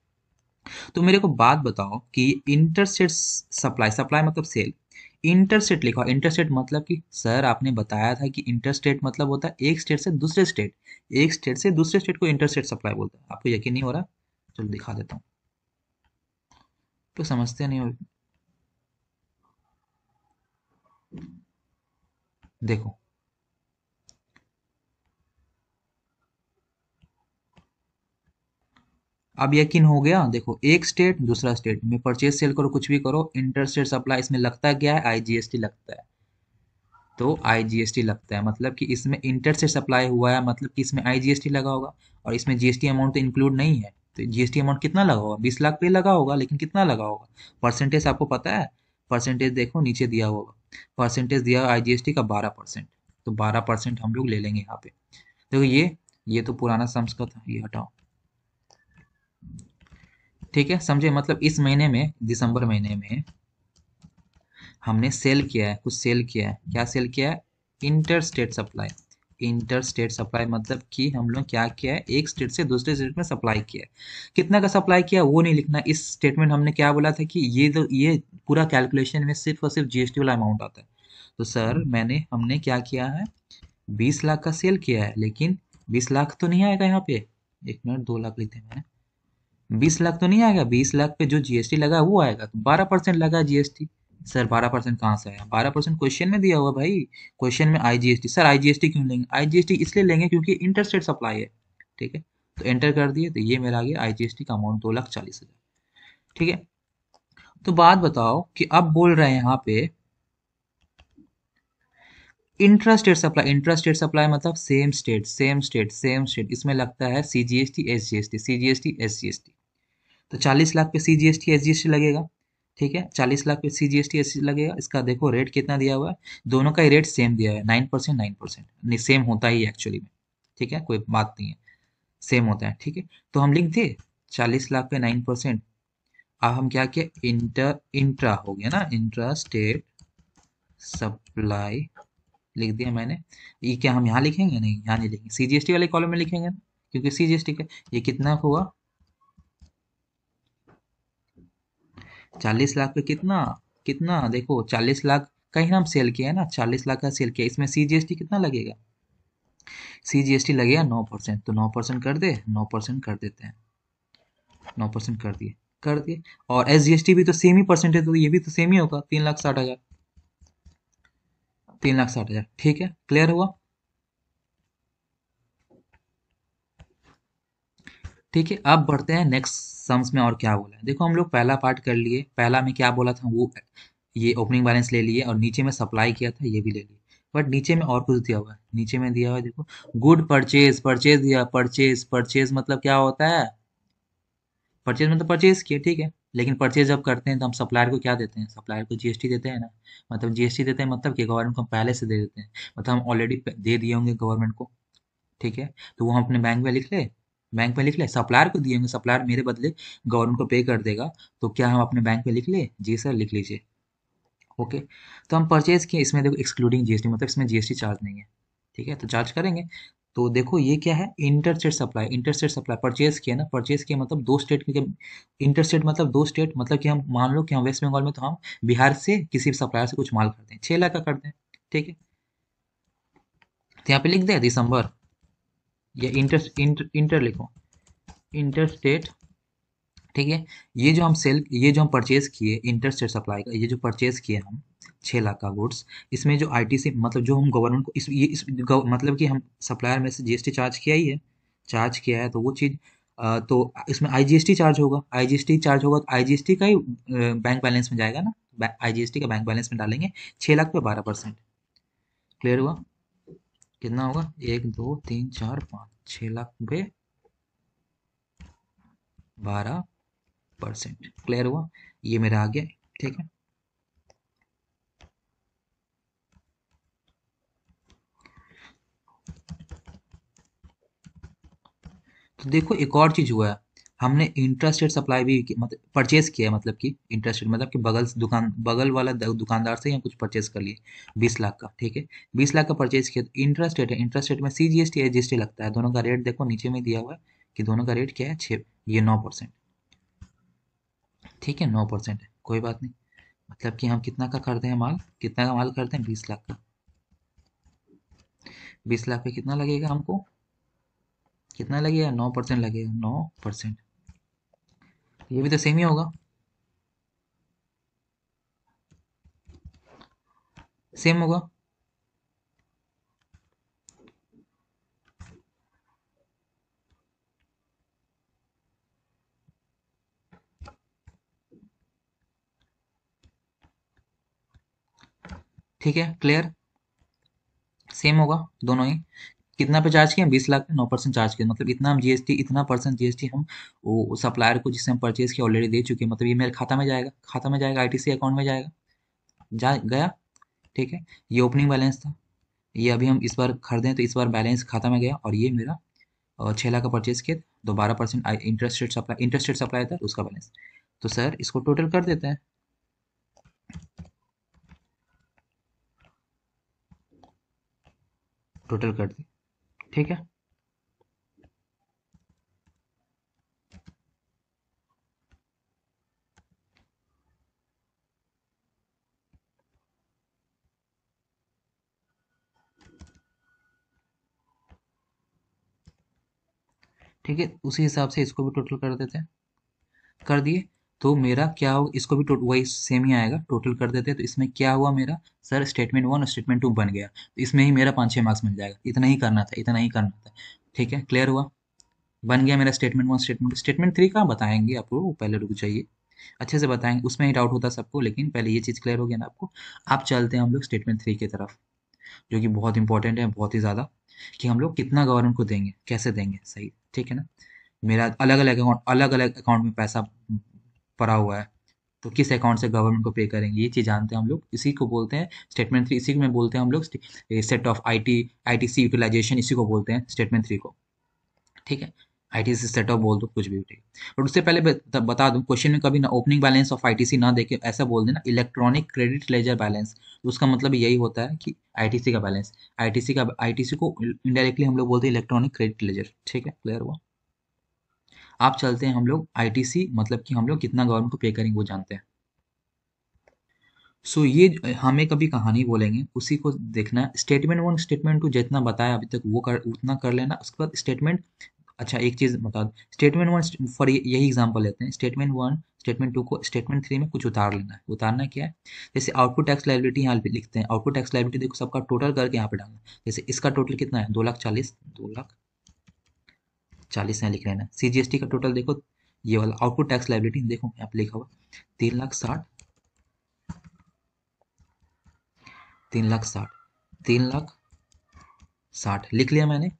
तो मेरे को बात बताओ कि इंटरस्टेट सप्लाई, सप्लाई मतलब सेल, इंटरस्टेट लिखा। इंटरस्टेट मतलब कि सर आपने बताया था कि इंटरस्टेट मतलब होता है एक स्टेट से दूसरे स्टेट, एक स्टेट से दूसरे स्टेट को इंटरस्टेट सप्लाई बोलते हैं। आपको यकीन नहीं हो रहा? चलो दिखा देता हूँ, तो समझते नहीं हो। देखो अब यकीन हो गया। देखो एक स्टेट दूसरा स्टेट में परचेज सेल करो, कुछ भी करो, इंटरस्टेट सप्लाई, इसमें लगता क्या है? IGST लगता है। तो IGST लगता है मतलब कि इसमें इंटरस्टेट सप्लाई हुआ है, मतलब कि इसमें IGST लगा होगा। और इसमें जीएसटी अमाउंट तो इंक्लूड नहीं है, तो जीएसटी अमाउंट कितना लगा होगा? 20 लाख पे लगा होगा, लेकिन कितना लगा होगा? परसेंटेज आपको पता है? परसेंटेज देखो नीचे दिया होगा, परसेंटेज दिया IGST का 12%, तो 12% हम लोग ले लेंगे यहाँ पे। देखो ये तो पुराना सम्स का था, ये हटाओ, ठीक है। समझे? मतलब इस महीने में, दिसंबर महीने में हमने सेल किया है, कुछ सेल किया है। क्या सेल किया है? Inter state supply. Inter state supply मतलब कि हम लोग क्या किया है? एक स्टेट से दूसरे स्टेट में सप्लाई किया है। कितना का सप्लाई किया वो नहीं लिखना। इस स्टेटमेंट हमने क्या बोला था कि ये पूरा कैलकुलेशन में सिर्फ और सिर्फ जीएसटी वाला अमाउंट आता है। तो सर हमने क्या किया है? 20 लाख का सेल किया है, लेकिन 20 लाख तो नहीं आएगा यहाँ पे। एक मिनट, 2 लाख लिखते हैं मैंने। 20 लाख तो नहीं आएगा, 20 लाख पे जो जीएसटी लगा है वो आएगा, तो 12% लगा जीएसटी। सर 12% कहाँ से आया? 12% क्वेश्चन में दिया हुआ भाई, क्वेश्चन में IGST। सर IGST क्यों लेंगे? IGST इसलिए लेंगे क्योंकि इंटरस्टेट सप्लाई है, ठीक है। तो एंटर कर दिए, तो ये मेरा आ गया IGST का अमाउंट 2,40,000, ठीक है। तो बात बताओ कि अब बोल रहे हैं यहाँ पे इंट्रा स्टेट सप्लाई मतलब सेम स्टेट इसमें लगता है सीजीएसटी एसजीएसटी सीजीएसटी एसजीएसटी। तो 40 लाख पे सीजीएसटी एसजीएसटी लगेगा। ठीक है, 40 लाख पे सीजीएसटी एसजीएसटी लगेगा। इसका देखो रेट कितना दिया हुआ है, दोनों का ही रेट सेम दिया है 9%, 9%। नहीं, सेम होता ही एक्चुअली में। ठीक है, कोई बात नहीं है, सेम होता है। ठीक है, तो हम लिख दे 40 लाख पे 9%। अब हम क्या किया, इंट्रा हो गया ना, इंट्रा स्टेट सप्लाई लिख दिया मैंने। ये क्या हम यहाँ लिखेंगे? नहीं, यहाँ नहीं लिखेंगे, सीजीएसटी वाले कॉलम में लिखेंगे ना, क्योंकि सीजीएसटी का ये कितना हुआ, 40 लाख पे कितना, कितना देखो 40 लाख का ही हम सेल किया है ना, 40 लाख का सेल किया, इसमें सीजीएसटी कितना लगेगा, सीजीएसटी लगेगा 9%। तो 9% कर दे, 9% कर देते हैं, 9% कर दिए। और एसजीएसटी भी तो सेम ही परसेंट है, तो ये भी तो सेम ही होगा, 3,60,000, 3,60,000। ठीक है, क्लियर हुआ? ठीक है, अब बढ़ते हैं नेक्स्ट सम्स में। और क्या बोला है देखो, हम लोग पहला पार्ट कर लिए। पहला में क्या बोला था वो, ये ओपनिंग बैलेंस ले लिए और नीचे में सप्लाई किया था, ये भी ले लिए। बट नीचे में और कुछ दिया हुआ है, नीचे में दिया हुआ है देखो, गुड परचेज, परचेज दिया, परचेज, परचेज मतलब क्या होता है, परचेज मतलब परचेज किया। ठीक है, लेकिन परचेज जब करते हैं तो हम सप्लायर को क्या देते हैं, सप्लायर को जीएसटी देते हैं ना। मतलब जीएसटी देते हैं मतलब कि गवर्नमेंट को हम पहले से दे देते हैं, मतलब हम ऑलरेडी दे दिए होंगे गवर्नमेंट को। ठीक है, तो वो हम अपने बैंक में लिख ले, बैंक में लिख ले, सप्लायर को दिए होंगे, सप्लायर मेरे बदले गवर्नमेंट को पे कर देगा। तो क्या हम अपने बैंक में लिख ले, जी सर लिख लीजिए। ओके, तो हम परचेज किए, इसमें देखो एक्सक्लूडिंग जीएसटी, मतलब इसमें जीएसटी चार्ज नहीं है। ठीक है, तो चार्ज करेंगे। तो देखो ये क्या है, interstate supply, interstate supply purchase किया ना, परचेज किया मतलब दो स्टेट के, इंटरस्टेट मतलब दो स्टेट, मतलब कि हम मान लो कि हम वेस्ट बंगाल में, तो हम बिहार से किसी सप्लायर से कुछ माल करते हैं, 6 लाख का करते हैं। ठीक है, तो यहाँ पे लिख दे दिसंबर, या इंटर लिखो, इंटरस्टेट। ठीक है, ये जो हम परचेज किए इंटरस्टेट सप्लाई का, ये जो परचेज किए हम 6 लाख का गुड्स, इसमें जो आईटीसी मतलब जो हम गवर्नमेंट को मतलब कि हम सप्लायर में से जीएसटी चार्ज किया ही है, चार्ज किया है, तो वो चीज़ तो इसमें आईजीएसटी चार्ज होगा, आईजीएसटी चार्ज होगा, तो आईजीएसटी का ही बैंक बैलेंस में जाएगा ना, आईजीएसटी का बैंक बैलेंस में डालेंगे, 6 लाख पे 12%। क्लियर हुआ? कितना होगा, 1, 2, 3, 4, 5, 6 लाख पे 12%। क्लियर हुआ? ये मेरा आ गया। ठीक है, तो देखो एक और चीज हुआ है, हमने इंटरस्टेट सप्लाई भी मतलब परचेज किया है, मतलब कि इंटरस्टेट मतलब कि बगल वाला दुकानदार से हम कुछ परचेज कर लिए 20 लाख का। ठीक है, 20 लाख का परचेज किया, तो इंटरस्टेट है, इंटरस्टेट में सीजीएसटी एसजीएसटी लगता है, दोनों का रेट देखो नीचे में दिया हुआ है कि दोनों का रेट क्या है, 6, ये 9%। ठीक है, 9% है, कोई बात नहीं। मतलब कि हम कितना का करते हैं माल, कितना का माल करते हैं, 20 लाख का। 20 लाख पे कितना लगेगा हमको, कितना लगेगा, 9% लगेगा, 9%। ये भी तो सेम ही होगा, सेम होगा। ठीक है, क्लियर, सेम होगा दोनों ही। कितना पे चार्ज किया, 20 लाख पे 9% चार्ज किया, मतलब इतना हम जीएसटी, इतना परसेंट जीएसटी हम वो सप्लायर को जिससे हम परचेज किया ऑलरेडी दे चुके हैं, मतलब ये मेरे खाता में जाएगा, खाता में जाएगा, आईटीसी अकाउंट में जाएगा, जा गया। ठीक है, ये ओपनिंग बैलेंस था, ये अभी हम इस बार खरीदें तो इस बार बैलेंस खाता में गया, और ये मेरा 6 लाख का परचेज किया, तो 12% इंटरेस्ट रेट सप्लाई था, तो उसका बैलेंस। तो सर इसको टोटल कर देते हैं, टोटल कर दी। ठीक है, ठीक है, उसी हिसाब से इसको भी टोटल कर देते हैं, कर दिए। तो मेरा क्या हो, इसको भी वही सेम ही आएगा, टोटल कर देते हैं। तो इसमें क्या हुआ मेरा, सर स्टेटमेंट 1 और स्टेटमेंट 2 बन गया, तो इसमें ही मेरा 5-6 मार्क्स मिल जाएगा, इतना ही करना था, इतना ही करना था। ठीक है, क्लियर हुआ? बन गया मेरा स्टेटमेंट 1, स्टेटमेंट 3 का बताएंगे आपको, पहले रुक जाइए, अच्छे से बताएंगे, उसमें ही डाउट होता सबको, लेकिन पहले ये चीज़ क्लियर हो गया ना आपको। आप चलते हैं हम लोग स्टेटमेंट 3 की तरफ। जो कि बहुत इंपॉर्टेंट है, बहुत ही ज़्यादा, कि हम लोग कितना गवर्नमेंट को देंगे, कैसे देंगे, सही, ठीक है ना। मेरा अलग अलग अकाउंट में पैसा पड़ा हुआ है, तो किस अकाउंट से गवर्नमेंट को पे करेंगे, ये चीज़ जानते हैं हम लोग, इसी को बोलते हैं स्टेटमेंट थ्री, इसी में बोलते हैं हम लोग सेट ऑफ आईटीसी यूटिलाइजेशन, इसी को बोलते हैं स्टेटमेंट थ्री को, ठीक है। आईटीसी सेटअप बोल दो, कुछ भी ठीक है। बट उससे पहले बता दूं, क्वेश्चन में कभी ना ओपनिंग बैलेंस ऑफ आईटीसी ना देके ऐसा बोल देना इलेक्ट्रॉनिक क्रेडिट लेजर बैलेंस, तो उसका मतलब यही होता है कि आईटीसी का बैलेंस, आईटीसी को इनडायरेक्टली हम लोग बोलते हैं इलेक्ट्रॉनिक क्रेडिट लेजर, ठीक है, क्लियर हुआ। आप चलते हैं हम लोग आईटीसी मतलब कि हम लोग कितना गवर्नमेंट को पे करेंगे वो जानते हैं। सो ये हमें कभी कहानी बोलेंगे, उसी को देखना है। स्टेटमेंट वन स्टेटमेंट टू जितना बताया अभी तक वो कर उतना कर लेना, उसके बाद स्टेटमेंट, अच्छा एक चीज़ बता दो, स्टेटमेंट वन फॉर यही एग्जांपल लेते हैं, स्टेटमेंट वन स्टेटमेंट टू को स्टेटमेंट थ्री में कुछ उतार लेना है। उतारना क्या है, जैसे आउटपुट टैक्स लायबिलिटी यहाँ पे लिखते हैं, आउटपुट टैक्स लायबिलिटी देखो सबका टोटल करके यहाँ पे डालना है। जैसे इसका टोटल कितना है, 2,40,000, 2,40,000 यहाँ लिख लेना। सीजीएसटी का टोटल देखो, ये वाला आउटपुट टैक्स लायबिलिटी देखो यहाँ पे लिखा हुआ 3,60,000, 3,60,000, 3,60,000 लिख लिया मैंने।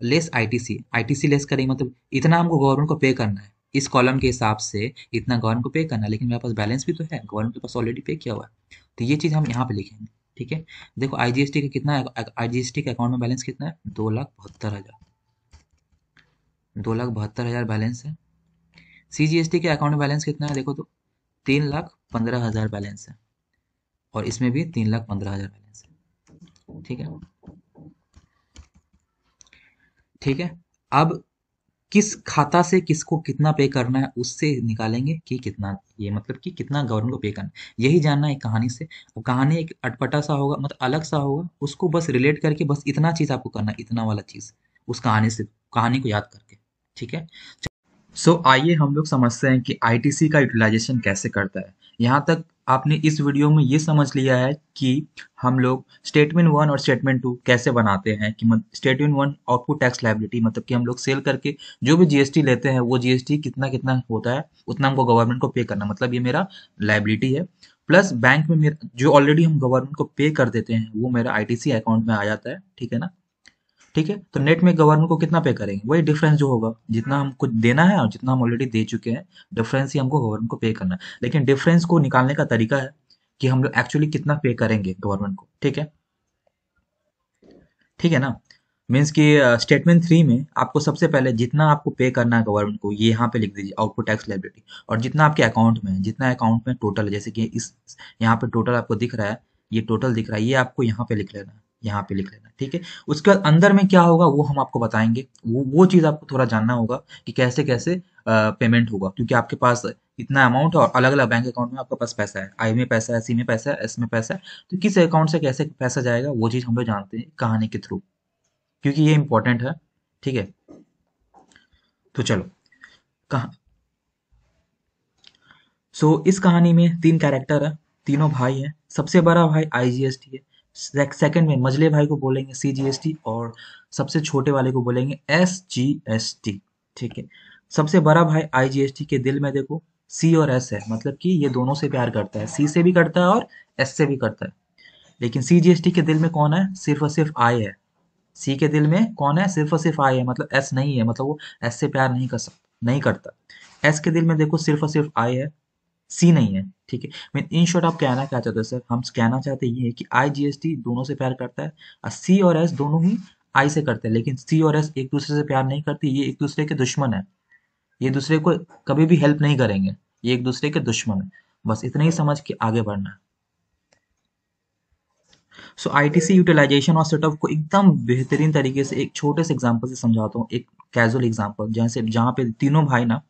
लेस आईटीसी, आईटीसी लेस करेंगे मतलब इतना हमको गवर्नमेंट को पे करना है, इस कॉलम के हिसाब से इतना गवर्नमेंट को पे करना है, लेकिन मेरे पास बैलेंस भी तो है, गवर्नमेंट के पास ऑलरेडी पे किया हुआ है, तो ये चीज़ हम यहाँ पे लिखेंगे, ठीक है। देखो आईजीएसटी का कितना है, आईजीएसटी के अकाउंट में बैलेंस कितना है, 2,72,000, 2,72,000 बैलेंस है। सीजीएसटी के अकाउंट में बैलेंस कितना है देखो तो, 3,15,000 बैलेंस है, और इसमें भी 3,15,000 बैलेंस है, ठीक है, ठीक है। अब किस खाता से किसको कितना पे करना है उससे निकालेंगे कि कितना, ये मतलब कि कितना गवर्नमेंट को पे करना है, यही जानना है कहानी से। और कहानी एक अटपटा सा होगा, मतलब अलग सा होगा, उसको बस रिलेट करके बस इतना चीज आपको करना है, इतना वाला चीज उस कहानी से, कहानी को याद करके, ठीक है। आइए हम लोग समझते हैं कि आईटीसी का यूटिलाइजेशन कैसे करता है। यहाँ तक आपने इस वीडियो में ये समझ लिया है कि हम लोग स्टेटमेंट वन और स्टेटमेंट टू कैसे बनाते हैं, कि statement one output tax liability, मतलब कि हम लोग सेल करके जो भी जीएसटी लेते हैं वो जीएसटी कितना कितना होता है उतना हमको गवर्नमेंट को पे करना, मतलब ये मेरा लायबिलिटी है। प्लस बैंक में मेरा जो ऑलरेडी हम गवर्नमेंट को पे कर देते हैं वो मेरा आईटीसी अकाउंट में आ जाता है, ठीक है ना। ठीक है, तो नेट में गवर्नमेंट को कितना पे करेंगे, वही डिफरेंस जो होगा, जितना हमको देना है और जितना हम ऑलरेडी दे चुके हैं, डिफरेंस ही हमको गवर्नमेंट को पे करना है। लेकिन डिफरेंस को निकालने का तरीका है कि हम लोग एक्चुअली कितना पे करेंगे गवर्नमेंट को, ठीक है, ठीक है ना। मीन्स कि स्टेटमेंट थ्री में आपको सबसे पहले जितना आपको पे करना है गवर्नमेंट को, ये यहाँ पे लिख दीजिए आउटपुट टैक्स लायबिलिटी, और जितना आपके अकाउंट में है, जितना अकाउंट में टोटल है, जैसे कि इस यहाँ पे टोटल आपको दिख रहा है, ये टोटल दिख रहा है, ये आपको यहाँ पे लिख लेना है, यहाँ पे लिख लेना है, ठीक है। उसके बाद अंदर में क्या होगा वो हम आपको बताएंगे, वो चीज़ आपको थोड़ा जानना होगा कि कैसे कैसे पेमेंट होगा, क्योंकि आपके पास इतना अमाउंट है और अलग अलग बैंक अकाउंट में आपके पास पैसा है, आई में पैसा है, सी में पैसा है, एस में पैसा है, तो किस अकाउंट से कैसे पैसा जाएगा वो चीज़ हम लोग जानते हैं कहानी के थ्रू, क्योंकि ये इंपॉर्टेंट है, ठीक है। तो चलो, कहा इस कहानी में तीन कैरेक्टर है, तीनों भाई हैं। सबसे बड़ा भाई आईजीएसटी है, सेकंड में मझले भाई को बोलेंगे सीजीएसटी, और सबसे छोटे वाले को बोलेंगे एसजीएसटी, ठीक है। सबसे बड़ा भाई आईजीएसटी के दिल में देखो सी और एस है, मतलब कि ये दोनों से प्यार करता है, सी से भी करता है और एस से भी करता है। लेकिन सीजीएसटी के दिल में कौन है, सिर्फ और सिर्फ आई है। सी के दिल में कौन है, सिर्फ और सिर्फ आई है, मतलब एस नहीं है, मतलब वो एस से प्यार नहीं कर सकता, नहीं करता। एस के दिल में देखो सिर्फ और सिर्फ आई है, सी नहीं है, ठीक है। मीन इन शॉर्ट आप कहना क्या चाहते हो सर, हम कहना चाहते ये है कि आई जीएसटी दोनों से प्यार करता है, और सी और एस दोनों ही आई से करते हैं, लेकिन सी और एस एक दूसरे से प्यार नहीं करती, ये एक दूसरे के दुश्मन है, ये दूसरे को कभी भी हेल्प नहीं करेंगे, ये एक दूसरे के दुश्मन है। बस इतना ही समझ के आगे बढ़ना है। आईटीसी यूटिलाइजेशन और सेटअप को एकदम बेहतरीन तरीके से एक छोटे से एग्जांपल से समझाता हूँ, एक कैजुअल एग्जांपल, जैसे जहाँ पे तीनों भाई ना,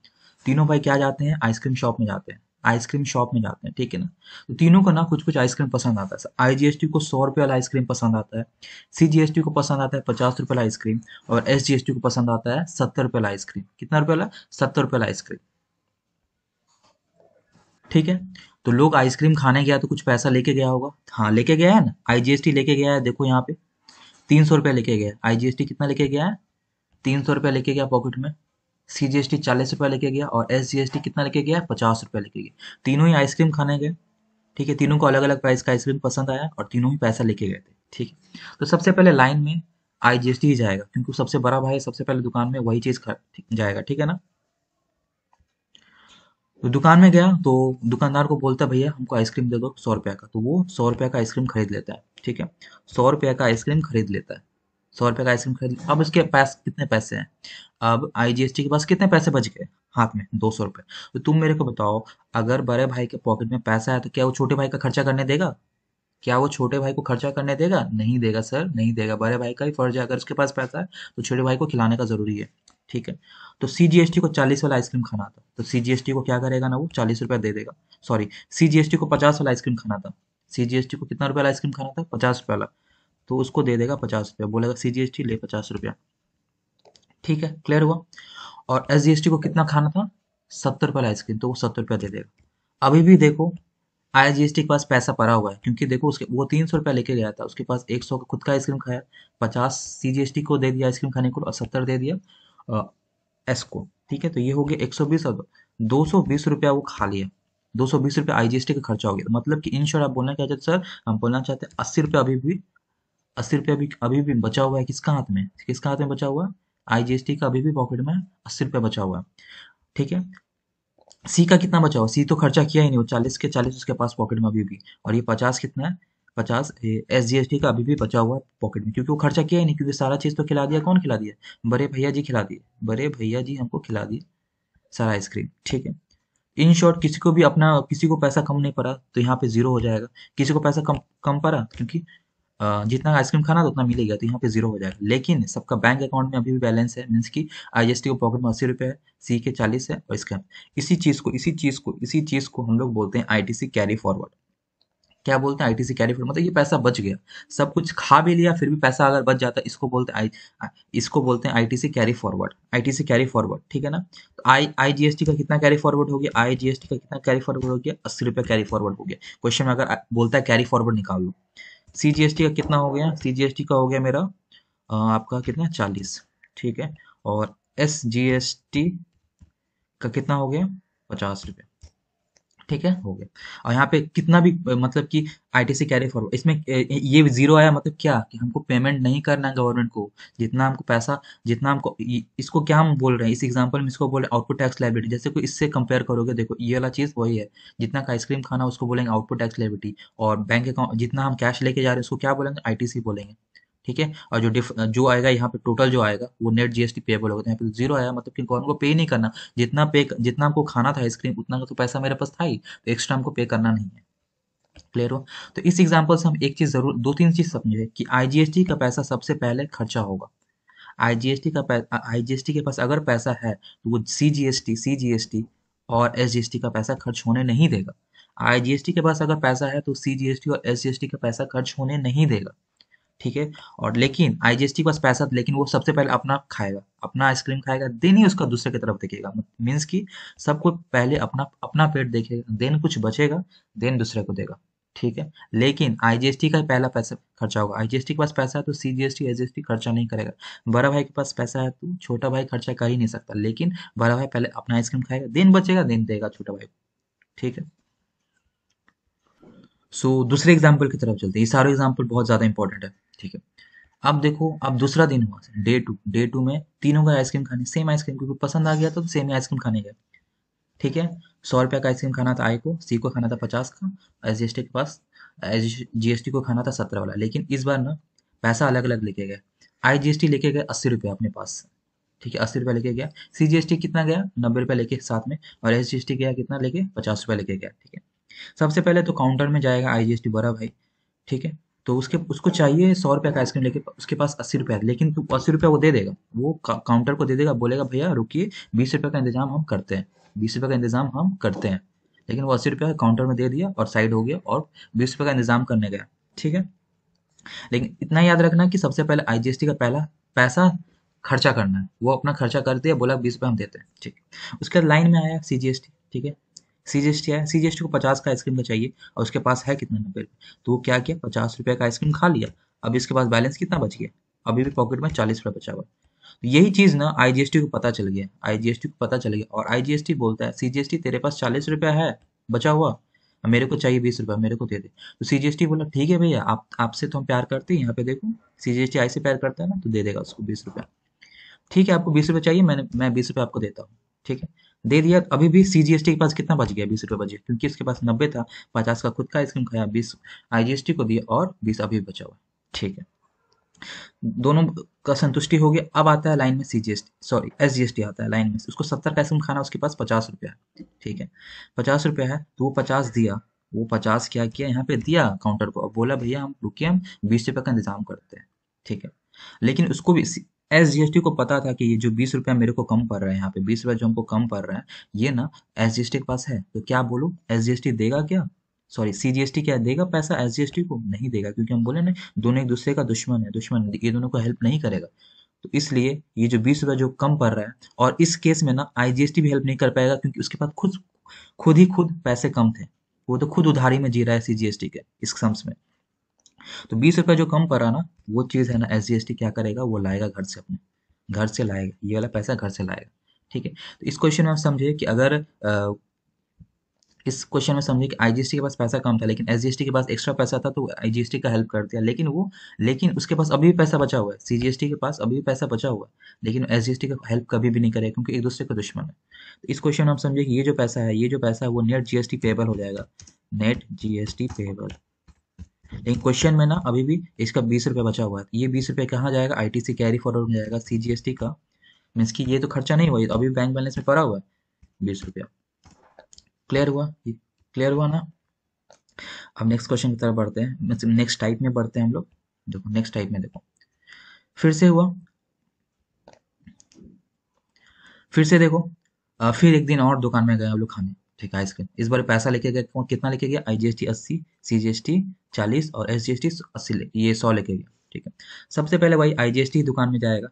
तीनों भाई क्या जाते हैं, आइसक्रीम शॉप में जाते हैं, आइसक्रीम शॉप में जाते हैं, ठीक है ना। तो तीनों को ना कुछ कुछ आइसक्रीम पसंद आता है, आईजीएसटी को 100 रुपये वाला आइसक्रीम पसंद आता है, सीजीएसटी को पसंद आता है 50 रुपये वाला आइसक्रीम, और एसजीएसटी को पसंद आता है 70 रुपये वाला आइसक्रीम। कितना रुपये वाला, 70 रुपये वाला आइसक्रीम, ठीक है। तो लोग आइसक्रीम खाने गया तो कुछ पैसा लेके गया होगा, हाँ लेके गया है ना, आईजीएसटी लेके गया है, देखो यहाँ पे 300 रुपया लेके गया, आईजीएसटी कितना लेके गया है, 300 रुपया लेके गया पॉकेट में। सीजीएसटी 40 रुपया लेके गया, और एसजीएसटी कितना लेके गया, 50 रुपया लेके गया। तीनों ही आइसक्रीम खाने गए, ठीक है, तीनों को अलग अलग प्राइस का आइसक्रीम पसंद आया और तीनों ही पैसा लेके गए थे। ठीक है। तो सबसे पहले लाइन में आईजीएसटी ही जाएगा, क्योंकि वो सबसे बड़ा भाई है, सबसे पहले दुकान में वही चीज जाएगा, ठीक है ना। तो दुकान में गया तो दुकानदार को बोलता है भैया हमको आइसक्रीम दे दो 100 रुपया का, तो वो 100 रुपया का आइसक्रीम खरीद लेता है, ठीक है। 100 रुपया का आइसक्रीम खरीद लेता है, 100 रुपया का आइसक्रीम खरीद। अब उसके पास कितने पैसे हैं, अब आईजीएसटी के पास कितने पैसे बच गए हाथ में, 200 रुपये। तो तुम मेरे को बताओ, अगर बड़े भाई के पॉकेट में पैसा है तो क्या वो छोटे भाई का खर्चा करने देगा, क्या वो छोटे भाई को खर्चा करने देगा, नहीं देगा सर, नहीं देगा। बड़े भाई का ही फर्ज है, अगर उसके पास पैसा है तो छोटे भाई को खिलाने का जरूरी है, ठीक है। तो सीजीएसटी को 40 वाला आइसक्रीम खाना था, तो सीजीएसटी को क्या करेगा ना, वो 40 रुपया दे देगा। सॉरी, सीजीएसटी को 50 वाला आइसक्रीम खाना था, सीजीएसटी को कितना रुपया वाला आइसक्रीम खाना था, 50 रुपया वाला, तो उसको दे देगा 50 रुपया, बोलेगा सीजीएसटी ले 50 रुपया, ठीक है, क्लियर हुआ। और एसजीएसटी को कितना खाना था, 70 रुपया वाला आइसक्रीम, तो वो 70 रुपया दे देगा। अभी भी देखो आईजीएसटी के पास पैसा पड़ा हुआ है, क्योंकि देखो उसके वो 300 रुपया लेके गया था, उसके पास 100 का खुद का आइसक्रीम खाया, 50 सीजीएसटी को दे दिया आइसक्रीम खाने को, और 70 दे दिया एस को, ठीक है। तो ये हो गया 120, और 220 रुपया वो खा लिया, 220 रुपया आईजीएसटी का खर्चा हो गया। मतलब कि इन शॉर्ट आप बोलना क्या चाहते सर, हम बोलना चाहते हैं 80 रुपया अभी भी, 80 रुपया भी अभी भी बचा हुआ है, किसका हाथ में, किसका हाथ में बचा हुआ है, आईजीएसटी का अभी भी पॉकेट में 80 रुपया बचा हुआ है, ठीक है। सी का कितना बचा हुआ, सी तो खर्चा किया ही नहीं, वो 40 के 40 उसके पास पॉकेट में अभी भी, और ये 50 कितना है, 50 एसजीएसटी का अभी भी बचा हुआ है पॉकेट में, क्योंकि वो खर्चा किया ही नहीं, क्योंकि सारा चीज तो खिला दिया, कौन खिला दिया, बड़े भैया जी खिला दिए, बड़े भैया जी हमको खिला दिए सारा आइसक्रीम, ठीक है। इन शॉर्ट किसी को भी अपना, किसी को पैसा कम नहीं पड़ा तो यहाँ पे जीरो हो जाएगा, किसी को पैसा कम कम पड़ा, क्योंकि जितना आइसक्रीम खाना था उतना मिलेगा, तो यहाँ पे जीरो हो जाएगा। लेकिन सबका बैंक अकाउंट में अभी भी बैलेंस है, मीन्स की आईजीएसटी को पॉकेट में 80 रुपये है, सी के 40 है, और इसका इसी चीज को हम लोग बोलते हैं आईटीसी कैरी फॉरवर्ड। क्या बोलते हैं आईटीसी कैरी फॉरवर्ड, मतलब ये पैसा बच गया, सब कुछ खा भी लिया फिर भी पैसा अगर बच जाता है, इसको बोलते हैं ITC carry forward, ITC carry forward, ठीक है ना। तो आईजीएसटी का कितना कैरी फॉरवर्ड हो गया, आईजीएसटी का कितना कैरी फॉरवर्ड हो गया, 80 रुपया कैरी फॉरवर्ड हो गया। क्वेश्चन में अगर बोलता है कैरी फॉरवर्ड निकाल लो। सीजीएसटी का कितना हो गया, सीजीएसटी का हो गया मेरा आपका कितना, 40, ठीक है। और एसजीएसटी का कितना हो गया, 50 रुपये, ठीक है, हो गया। और यहाँ पे कितना भी मतलब कि आईटीसी कैरी फॉरवर्ड, इसमें ये जीरो आया, मतलब क्या कि हमको पेमेंट नहीं करना है गवर्नमेंट को, जितना हमको पैसा, जितना हमको इसको क्या हम बोल रहे हैं, इस एग्जांपल में इसको बोल रहे हैं आउटपुट टैक्स लायबिलिटी। जैसे कोई इससे कंपेयर करोगे, देखो ये वाला चीज वही है, जितना का आइसक्रीम खाना उसको बोलेंगे आउटपुट टैक्स लायबिलिटी, और बैंक अकाउंट जितना हम कैश लेके जा रहे हैं उसको क्या बोलेंगे, आईटीसी बोलेंगे, ठीक है। और जो आएगा यहाँ पे टोटल जो आएगा वो नेट जीएसटी पेबल होगा, तो यहाँ पे जीरो आया, मतलब कि गवर्नमेंट को पे नहीं करना, जितना हमको खाना था आइसक्रीम उतना का तो पैसा मेरे पास था ही, तो एक्स्ट्रा हमको पे करना नहीं है, क्लियर हो। तो इस एग्जांपल से हम एक चीज जरूर, दो तीन चीज समझे कि आईजीएसटी का पैसा सबसे पहले खर्चा होगा, आईजीएसटी के पास अगर पैसा है तो वो सीजीएसटी और एसजीएसटी का पैसा खर्च होने नहीं देगा। आईजीएसटी के पास अगर पैसा है तो सीजीएसटी और एसजीएसटी का पैसा खर्च होने नहीं देगा, ठीक है। और लेकिन आईजीएसटी के पास पैसा, लेकिन वो सबसे पहले अपना खाएगा, अपना आइसक्रीम खाएगा, देन ही उसका दूसरे की तरफ देखेगा, मीन्स कि सबको पहले अपना अपना पेट देखेगा, देन कुछ बचेगा, देन दूसरे को देगा, ठीक है। लेकिन आईजीएसटी का पहला पैसा खर्चा होगा, आईजीएसटी के पास पैसा है तो सीजीएसटी एसजीएसटी खर्चा नहीं करेगा। बड़ा भाई के पास पैसा है तो छोटा भाई खर्चा कर ही नहीं सकता, लेकिन बड़ा भाई पहले अपना आइसक्रीम खाएगा, देन बचेगा, देन देगा छोटा भाई को, ठीक है। सो दूसरे एग्जाम्पल की तरफ चलते हैं, ये सारे एग्जाम्पल बहुत ज्यादा इंपॉर्टेंट है, ठीक है। अब देखो, अब दूसरा दिन हुआ, डे टू में तीनों का आइसक्रीम खाने, सेम आइसक्रीम, क्योंकि पसंद आ गया था तो सेम ही आइसक्रीम खाने गए, ठीक है। 100 रुपया का आइसक्रीम खाना था आई को, सी को खाना था 50 का, एसजीएसटी के पास, जीएसटी को खाना था 17 वाला। लेकिन इस बार ना पैसा अलग अलग लेके गए, आई जीएसटी लेके गए 80 रुपया अपने पास, ठीक है, 80 रुपया लेके गया। सीजीएसटी कितना गया, 90 रुपया लेके साथ में, और एसजीएसटी गया कितना लेके, 50 रुपया लेके गया, ठीक है। सबसे पहले तो काउंटर में जाएगा आईजीएसटी बड़ा भाई, ठीक है। तो उसको चाहिए 100 रुपया का आइसक्रीम, लेके उसके पास 80 रुपया है, लेकिन तू 80 रुपया वो दे देगा, वो काउंटर को दे देगा, बोलेगा भैया रुकिए, 20 रुपया का इंतजाम हम करते हैं, 20 रुपया का इंतजाम हम करते हैं। लेकिन वो 80 रुपया काउंटर में दे दिया और साइड हो गया, और 20 रुपया का इंतजाम करने गया, ठीक है। लेकिन इतना याद रखना कि सबसे पहले आईजीएसटी का पहला पैसा खर्चा करना है, वो अपना खर्चा कर दिया, बोला 20 रुपया हम देते हैं, ठीक। उसके बाद लाइन में आया सीजीएसटी, ठीक है। सीजीएसटी है, सीजीएसटी को 50 का आइसक्रीम का चाहिए, और उसके पास है कितना, 90 रुपये, तो वो क्या किया, 50 रुपये का आइसक्रीम खा लिया। अब इसके पास बैलेंस कितना बच गया, अभी भी पॉकेट में 40 रुपया बचा हुआ। तो यही चीज ना आईजीएसटी को पता चल गया, आईजीएसटी को पता चल गया, और आईजीएसटी बोलता है सीजीएसटी तेरे पास 40 रुपया है बचा हुआ, अब मेरे को चाहिए 20 रुपया, मेरे को दे दे। तो सीजीएसटी बोला ठीक है भैया, आप आपसे तो हम प्यार करते हैं, यहाँ पे देखो सीजीएसटी आई से प्यार करता है ना, तो दे देगा उसको 20 रुपया। ठीक है, आपको 20 रुपये चाहिए, मैं 20 रुपये आपको देता हूँ। ठीक है, दे दिया। अभी भी सीजीएसटी के पास कितना बच गया? 20 रुपये बचे, क्योंकि इसके पास 90 था, 50 का खुद का आइसक्रीम खाया, 20 आईजीएसटी को दिया और 20 अभी भी बचा हुआ है। ठीक है, दोनों का संतुष्टि हो गया। अब आता है लाइन में सीजीएसटी, सॉरी एसजीएसटी आता है लाइन में। उसको 70 का आइसक्रीम खाना, उसके पास 50 रुपया है। ठीक है, 50 रुपया है तो वो 50 दिया। वो 50 क्या किया, यहाँ पे दिया काउंटर को, अब बोला भैया हम रुकिए, हम 20 रुपये का इंतजाम करते हैं। ठीक है, लेकिन उसको भी एसजीएसटी को पता था कि ये जो 20 रुपया मेरे को कम पड़ रहा है, यहाँ पे 20 रुपया जो हमको कम पड़ रहा है, ये ना एसजीएसटी के पास है। तो क्या बोलूँ, एसजीएसटी देगा क्या, सॉरी सीजीएसटी क्या देगा पैसा एसजीएसटी को? नहीं देगा, क्योंकि हम बोले ना दोनों एक दूसरे का दुश्मन है, दुश्मन ये दोनों को हेल्प नहीं करेगा। तो इसलिए ये जो 20 रुपया जो कम पड़ रहा है, और इस केस में ना आईजीएसटी भी हेल्प नहीं कर पाएगा, क्योंकि उसके पास खुद खुद ही खुद पैसे कम थे। वो तो खुद उधारी में जी रहा है सीजीएसटी के इस सम्स में। तो 20 रुपया जो कम पड़ा ना, वो चीज़ है ना एसजीएसटी क्या करेगा, वो लाएगा घर से, अपने घर से लाएगा, ये वाला पैसा घर से लाएगा। ठीक है, तो इस क्वेश्चन में आप समझिए कि अगर इस क्वेश्चन में समझिए कि आईजीएसटी के पास पैसा कम था, लेकिन एसजीएसटी के पास एक्स्ट्रा पैसा था, तो आईजीएसटी का हेल्प कर दिया। लेकिन उसके पास अभी भी पैसा बचा हुआ है, सीजीएसटी के पास अभी भी पैसा बचा हुआ है, लेकिन एसजीएसटी का हेल्प कभी भी नहीं करेगा, क्योंकि एक दूसरे का दुश्मन है। तो इस क्वेश्चन में हम समझिए कि ये जो पैसा है वो नेट जीएसटी पेबल हो जाएगा, नेट जीएसटी पेबल। लेकिन क्वेश्चन में ना अभी भी इसका 20 रुपया बचा हुआ है, ये 20 रुपया कहाँ जाएगा, आईटीसी कैरी फॉरवर्ड में जाएगा सीजीएसटी का। मीन्स कि ये तो खर्चा नहीं हुआ, ये तो अभी बैंक बैलेंस में पड़ा हुआ है 20 रुपया। क्लियर हुआ, क्लियर हुआ ना? अब नेक्स्ट क्वेश्चन की तरफ बढ़ते हैं, नेक्स्ट टाइप में बढ़ते हैं हम लोग। देखो नेक्स्ट टाइप में देखो, फिर से हुआ, फिर से देखो, फिर एक दिन और दुकान में गए हम लोग खाने। ठीक है, आइसक्रीम इस बार पैसा लेके गए, कितना लेके गया, आईजीएसटी 80, सीजीएसटी 40 और एसजीएसटी 80, ये 100 लेके गया। ठीक है, सबसे पहले भाई आईजीएसटी दुकान में जाएगा,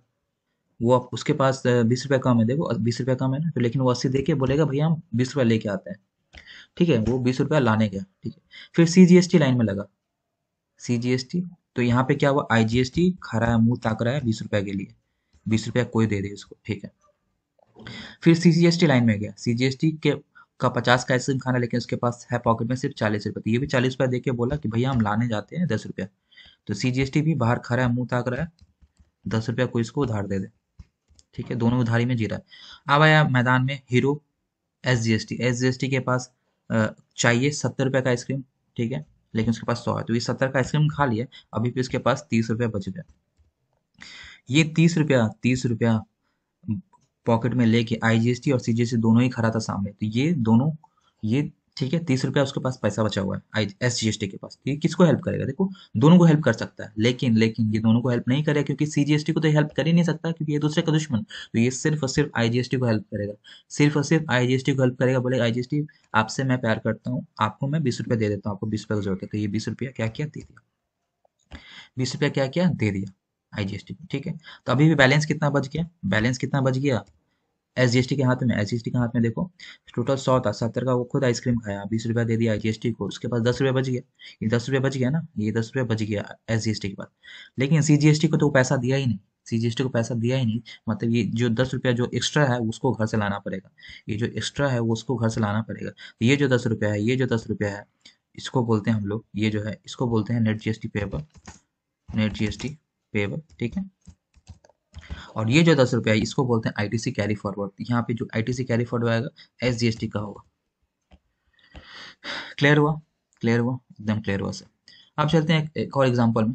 वो उसके पास 20 रुपया कम है, देखो 20 रुपया कम है ना, तो लेकिन वो 80 दे के बोलेगा भैया हम 20 रुपया लेके आते हैं। ठीक है, वो 20 रुपया लाने गया। ठीक है, फिर सीजीएसटी लाइन में लगा, सीजीएसटी, तो यहाँ पे क्या हुआ, आईजीएसटी खा रहा है, मुंह ताक रहा है 20 रुपया के लिए, 20 रुपया कोई दे दे उसको। ठीक है, फिर सीजीएसटी लाइन में गया, सीजीएसटी के का 50 का आइसक्रीम खाना, लेकिन उसके पास है पॉकेट में सिर्फ 40 रुपये, तो ये भी 40 रुपया दे के बोला कि भैया हम लाने जाते हैं 10 रुपया। तो सीजीएसटी भी बाहर खा रहा है, मुंह ताक रहा है, 10 रुपया कोई इसको उधार दे दे। ठीक है, दोनों उधारी में जी रहा है। अब आया मैदान में हीरो एसजीएसटी, एसजीएसटी के पास चाहिए 70 रुपये का आइसक्रीम। ठीक है, लेकिन उसके पास 100 है, तो ये 70 का आइसक्रीम खा लिया, अभी भी उसके पास 30 रुपया बच गया। ये 30 रुपया पॉकेट में लेके आईजीएसटी और सीजीएसटी दोनों ही खड़ा था सामने, तो ये दोनों, ये ठीक है, 30 रुपया उसके पास पैसा बचा हुआ है आई एसजीएसटी के पास, तो ये किसको हेल्प करेगा, देखो दोनों को हेल्प कर सकता है, लेकिन ये दोनों को हेल्प नहीं करेगा, क्योंकि सीजीएसटी को तो हेल्प कर ही नहीं सकता, क्योंकि ये दूसरे का दुश्मन। तो ये सिर्फ और सिर्फ आईजीएसटी को हेल्प करेगा, सिर्फ और सिर्फ आईजीएसटी को हेल्प करेगा। बोले आईजीएसटी आपसे मैं प्यार करता हूँ, आपको मैं 20 रुपया दे देता हूँ, आपको 20 रुपया की जरूरत है, तो ये 20 रुपया क्या किया, दे दिया। 20 रुपया क्या किया, दे दिया आईजीएसटी को। ठीक है, तो अभी भी बैलेंस कितना बच गया, बैलेंस कितना बच गया, एसजीएसटी के हाथ में, एसजीएसटी के हाथ में देखो, टोटल 100 था, 70 का वो खुद आइसक्रीम खाया, 20 रुपया दे दिया आईजीएसटी को, उसके पास 10 रुपया बच गया। ये 10 रुपया बच गया ना, ये 10 रुपया बच गया एसजीएसटी के पास। लेकिन सीजीएसटी को तो वो पैसा दिया ही नहीं, सीजीएसटी को पैसा दिया ही नहीं, मतलब ये जो 10 रुपया जो एक्स्ट्रा है उसको घर से लाना पड़ेगा, ये जो एक्स्ट्रा है वो उसको घर से लाना पड़ेगा। तो ये जो 10 रुपया है, ये जो 10 रुपया है, इसको बोलते हैं हम लोग, ये जो है इसको बोलते हैं net GST payable, net GST payable. ठीक है, और ये जो 10 रुपया है इसको बोलते हैं आईटीसी कैरी फॉरवर्ड, यहाँ पे जो आईटीसी कैरी फॉरवर्ड आएगा एसजीएसटी का होगा। क्लियर हुआ, क्लियर हुआ, एकदम क्लियर हुआ सर। अब चलते हैं एक और एग्जांपल में,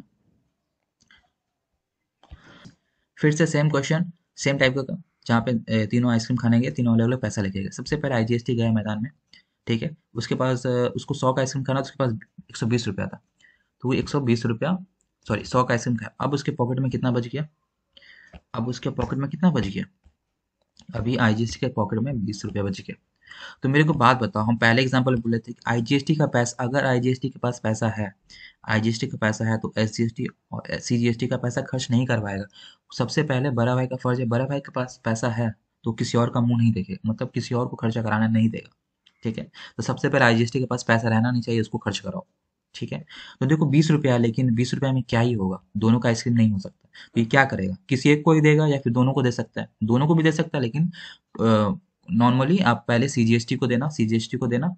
फिर से सेम क्वेश्चन, सेम टाइप का, जहाँ पे तीनों आइसक्रीम खाने गए, तीनों अलग अलग पैसा लेके गए। सबसे पहले आईजीएसटी गया मैदान में। ठीक है, उसके पास उसको 100 का आइसक्रीम खाना, तो उसके पास 120 रुपया था, तो वो 120 रुपया, सॉरी 100 का आइसक्रीम खाया। अब उसके पॉकेट में कितना बच गया, अब उसके पॉकेट में कितना बच गया, अभी आईजीएसटी के पॉकेट में 20 रुपया बच गया। तो मेरे को बात बताओ, हम पहले एग्जांपल में बोले थे कि आईजीएसटी का पैसा, अगर आईजीएसटी के पास पैसा है, आईजीएसटी का पैसा है, तो एसजीएसटी और सीजीएसटी का पैसा खर्च नहीं करवाएगा। सबसे पहले बड़ा भाई का फर्ज है, बड़ा भाई के पास पैसा है तो किसी और का मुंह नहीं देखेगा, मतलब किसी और को खर्चा कराना नहीं देगा। ठीक है, तो सबसे पहले आईजीएसटी के पास पैसा रहना नहीं चाहिए, उसको खर्च कराओ। ठीक है, तो देखो 20 रुपया है, लेकिन 20 रुपया में क्या ही होगा, दोनों का आइसक्रीम नहीं हो सकता, तो ये क्या करेगा, किसी एक को ही देगा या फिर दोनों को दे सकता है, दोनों को भी दे सकता है, लेकिन नॉर्मली आप पहले सीजीएसटी को देना, सीजीएसटी को देना,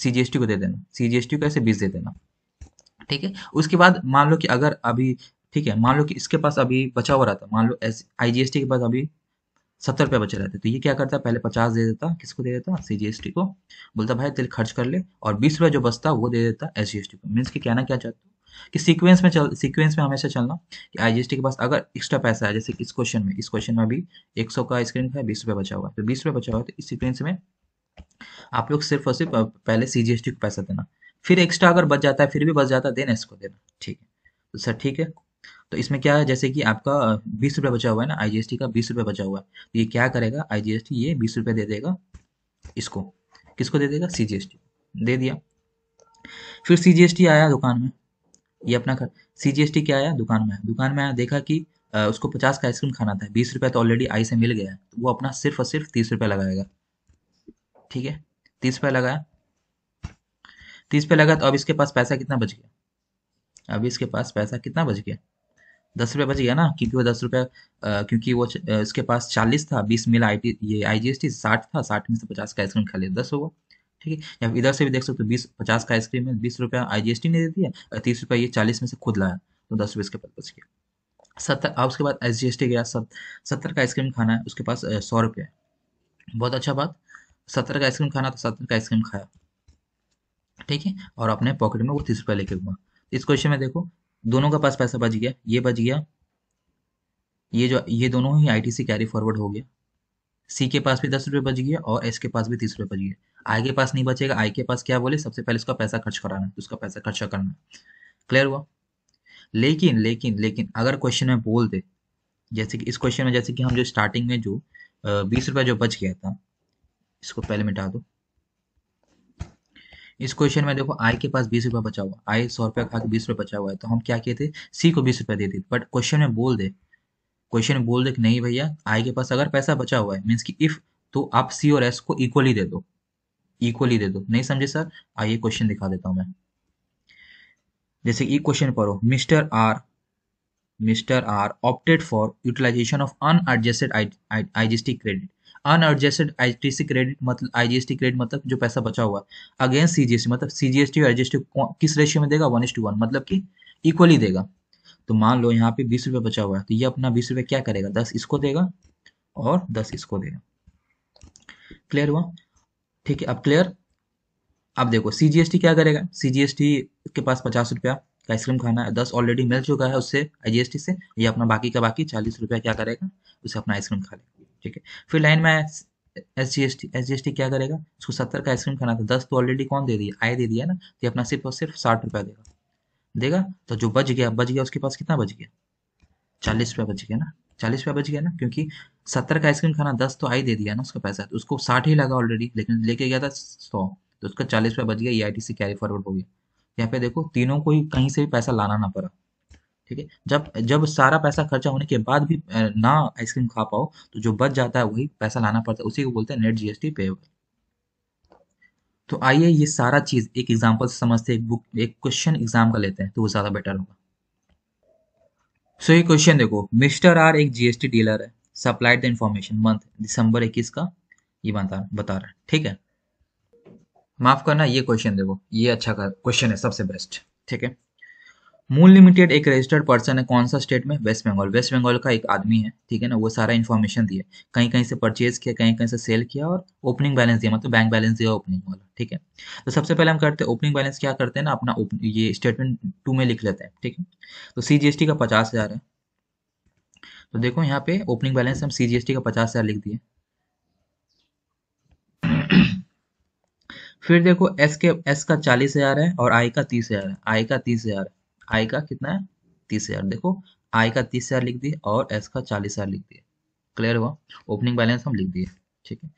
सीजीएसटी को दे देना, सीजीएसटी को ऐसे 20 दे देना। ठीक है, उसके बाद मान लो कि अगर अभी, ठीक है, मान लो कि इसके पास अभी बचा हुआ रहता, मान लो आईजीएसटी के पास अभी 70 रुपये बचे रहते, तो ये क्या करता, पहले 50 दे देता, किसको दे देता, सीजीएसटी को, बोलता भाई तेल खर्च कर ले, और 20 रुपये जो बचता वो दे देता एसजीएसटी को। मीन्स कि कहना क्या चाहते हो कि सीक्वेंस में हमेशा चलना, कि आईजीएसटी के पास अगर एक्स्ट्रा पैसा है, जैसे कि इस क्वेश्चन में अभी 100 का आइसक्रीम है, 20 रुपये बचा हुआ है, तो 20 रुपये बचा हुआ है, तो इस सीक्वेंस में आप लोग सिर्फ और सिर्फ पहले सीजीएसटी को पैसा देना, फिर एक्स्ट्रा अगर बच जाता है, फिर भी बच जाता है, देन इसको देना। ठीक है, तो सर ठीक है। तो इसमें क्या है, जैसे कि आपका 20 रुपये बचा हुआ है ना, आईजीएसटी का 20 रुपये बचा हुआ है, तो ये क्या करेगा, आईजीएसटी ये 20 रुपये दे देगा इसको, किसको दे देगा, सीजीएसटी दे दिया। फिर सीजीएसटी आया दुकान में, ये अपना सीजीएसटी क्या आया, दुकान में आया, देखा कि उसको 50 का आइसक्रीम खाना था, 20 रुपये तो ऑलरेडी आई से मिल गया है, तो वो अपना सिर्फ और सिर्फ 30 रुपये लगाएगा। ठीक है, 30 रुपये लगाया, 30 रुपये लगा, तो अब इसके पास पैसा कितना बच गया, अब इसके पास पैसा कितना बच गया, 10 रुपये बच गया ना, क्योंकि वो 10 रुपये, क्योंकि वो इसके पास 40 था, 20 मिला आई ये आईजीएसटी, 60 था, 60 में से 50 का आइसक्रीम खा लिया, 10 होगा। ठीक है, या इधर से भी देख सकते हो, 50 का आइसक्रीम में 20 रुपया आईजीएसटी ने दे दिया, और 30 रुपया ये 40 में से खुद लाया, तो 10 रुपये इसके पास बच गया। 70, अब उसके बाद एसजीएसटी गया, 70 का आइसक्रीम खाना है, उसके पास 100 रुपये है। बहुत अच्छा बात, 70 का आइसक्रीम खाना, तो 70 का आइसक्रीम खाया। ठीक है, और अपने पॉकेट में वो 30 रुपये लेके घुमा। इस क्वेश्चन में देखो, दोनों का पास पैसा बच गया, ये बच गया, ये दोनों ही आईटीसी कैरी फॉरवर्ड हो गया, सी के पास भी 10 रुपये बच गया, और एस के पास भी 30 रुपये बच गया। आई के पास नहीं बचेगा, आई के पास क्या बोले, सबसे पहले उसका पैसा खर्च कराना है, तो उसका पैसा खर्चा करना है। क्लियर हुआ। लेकिन अगर क्वेश्चन में बोल दे, जैसे कि इस क्वेश्चन में, जैसे कि हम जो स्टार्टिंग में जो 20 रुपया जो बच गया था, इसको पहले मिटा दो। इस क्वेश्चन में देखो, आई के पास 20 रुपया बचा हुआ, आई 100 रुपया खा के 20 रुपये बचा हुआ है, तो हम क्या किए थे, सी को 20 रुपया दे दी। बट क्वेश्चन में बोल दे कि नहीं भैया, आई के पास अगर पैसा बचा हुआ है, मीन्स कि इफ, तो आप सी और एस को इक्वली दे दो, इक्वली दे दो। नहीं समझे सर, आइए क्वेश्चन दिखा देता हूं मैं। जैसे कि क्वेश्चन पढ़ो, mister R opted for utilisation of unadjusted IGST credit. Unadjusted ITC credit मतलब, आईजीएसटी क्रेडिट मतलब जो पैसा बचा हुआ है, अगेंस्ट सीजीएसटी, मतलब सीजीएसटी और आईजीएसटी किस रेशियो में देगा, 1:1, मतलब कि इक्वली देगा। तो मान लो यहाँ पे 20 रुपये बचा हुआ है, तो ये अपना 20 रुपये क्या करेगा, 10 इसको देगा और 10 इसको देगा। क्लियर हुआ। ठीक है, अब क्लियर। अब देखो सीजीएसटी क्या करेगा, सीजीएसटी के पास 50 रुपया का आइसक्रीम खाना है, 10 ऑलरेडी मिल चुका है उससे आईजीएसटी से, ये अपना बाकी का बाकी 40 रुपया क्या करेगा, उसे अपना आइसक्रीम खा लेगा। ठीक है, फिर लाइन में एसजीएसटी क्या करेगा, उसको 70 का आइसक्रीम खाना था, 10 तो ऑलरेडी कौन दे दिया, आई दे दिया ना, तो ये अपना सिर्फ और सिर्फ 60 रुपया देगा। देगा, तो जो बच गया उसके पास कितना बच गया, 40 रुपया बच गया ना, 40 रुपया बच गया ना, क्योंकि 70 का आइसक्रीम खाना, 10 तो आई दे दिया ना उसका पैसा, तो उसको 60 ही लगा ऑलरेडी, लेकिन लेके गया था 100, तो उसका 40 रुपया बच गया, ये आईटीसी कैरी फॉरवर्ड हो गया। यहाँ पे देखो, तीनों को ही कहीं से भी पैसा लाना ना पड़ा। ठीक है, जब जब सारा पैसा खर्चा होने के बाद भी ना आइसक्रीम खा पाओ, तो जो बच जाता है वही पैसा लाना पड़ता है, उसी को बोलते हैं नेट जीएसटी पेएबल। तो आइए ये सारा चीज एक एग्जांपल से समझते हैं, एक क्वेश्चन एग्जाम का लेते हैं, तो वो ज्यादा बेटर होगा। सो ये क्वेश्चन देखो, मिस्टर आर एक जीएसटी डीलर है, सप्लाइड द इंफॉर्मेशन मंथ दिसंबर 21 का, ये बता रहा है। ठीक है, माफ करना, ये क्वेश्चन देखो, ये अच्छा क्वेश्चन है, सबसे बेस्ट। ठीक है, मूल लिमिटेड एक रजिस्टर्ड पर्सन है, कौन सा स्टेट में, वेस्ट बंगाल का एक आदमी है। ठीक है ना, वो सारा इन्फॉर्मेशन दिया, कहीं कहीं से परचेज किया, कहीं कहीं से सेल किया, और ओपनिंग बैलेंस दिया, मतलब बैंक बैलेंस दिया ओपनिंग वाला। ठीक है, तो सबसे पहले हम करते हैं ओपनिंग बैलेंस, क्या करते हैं ना, अपना ये स्टेटमेंट 2 में लिख लेते हैं। ठीक है, तो सीजीएसटी का 50,000 है, तो देखो यहाँ पे ओपनिंग बैलेंस हम सीजीएसटी का 50,000 लिख दिए। फिर देखो एस का 40,000 है, और आई का 30,000 है, आई का कितना है, 30,000। देखो, आई का 30,000 लिख दिए, और एस का 40,000 लिख दिए। क्लियर हुआ, ओपनिंग बैलेंस हम लिख दिए। ठीक है,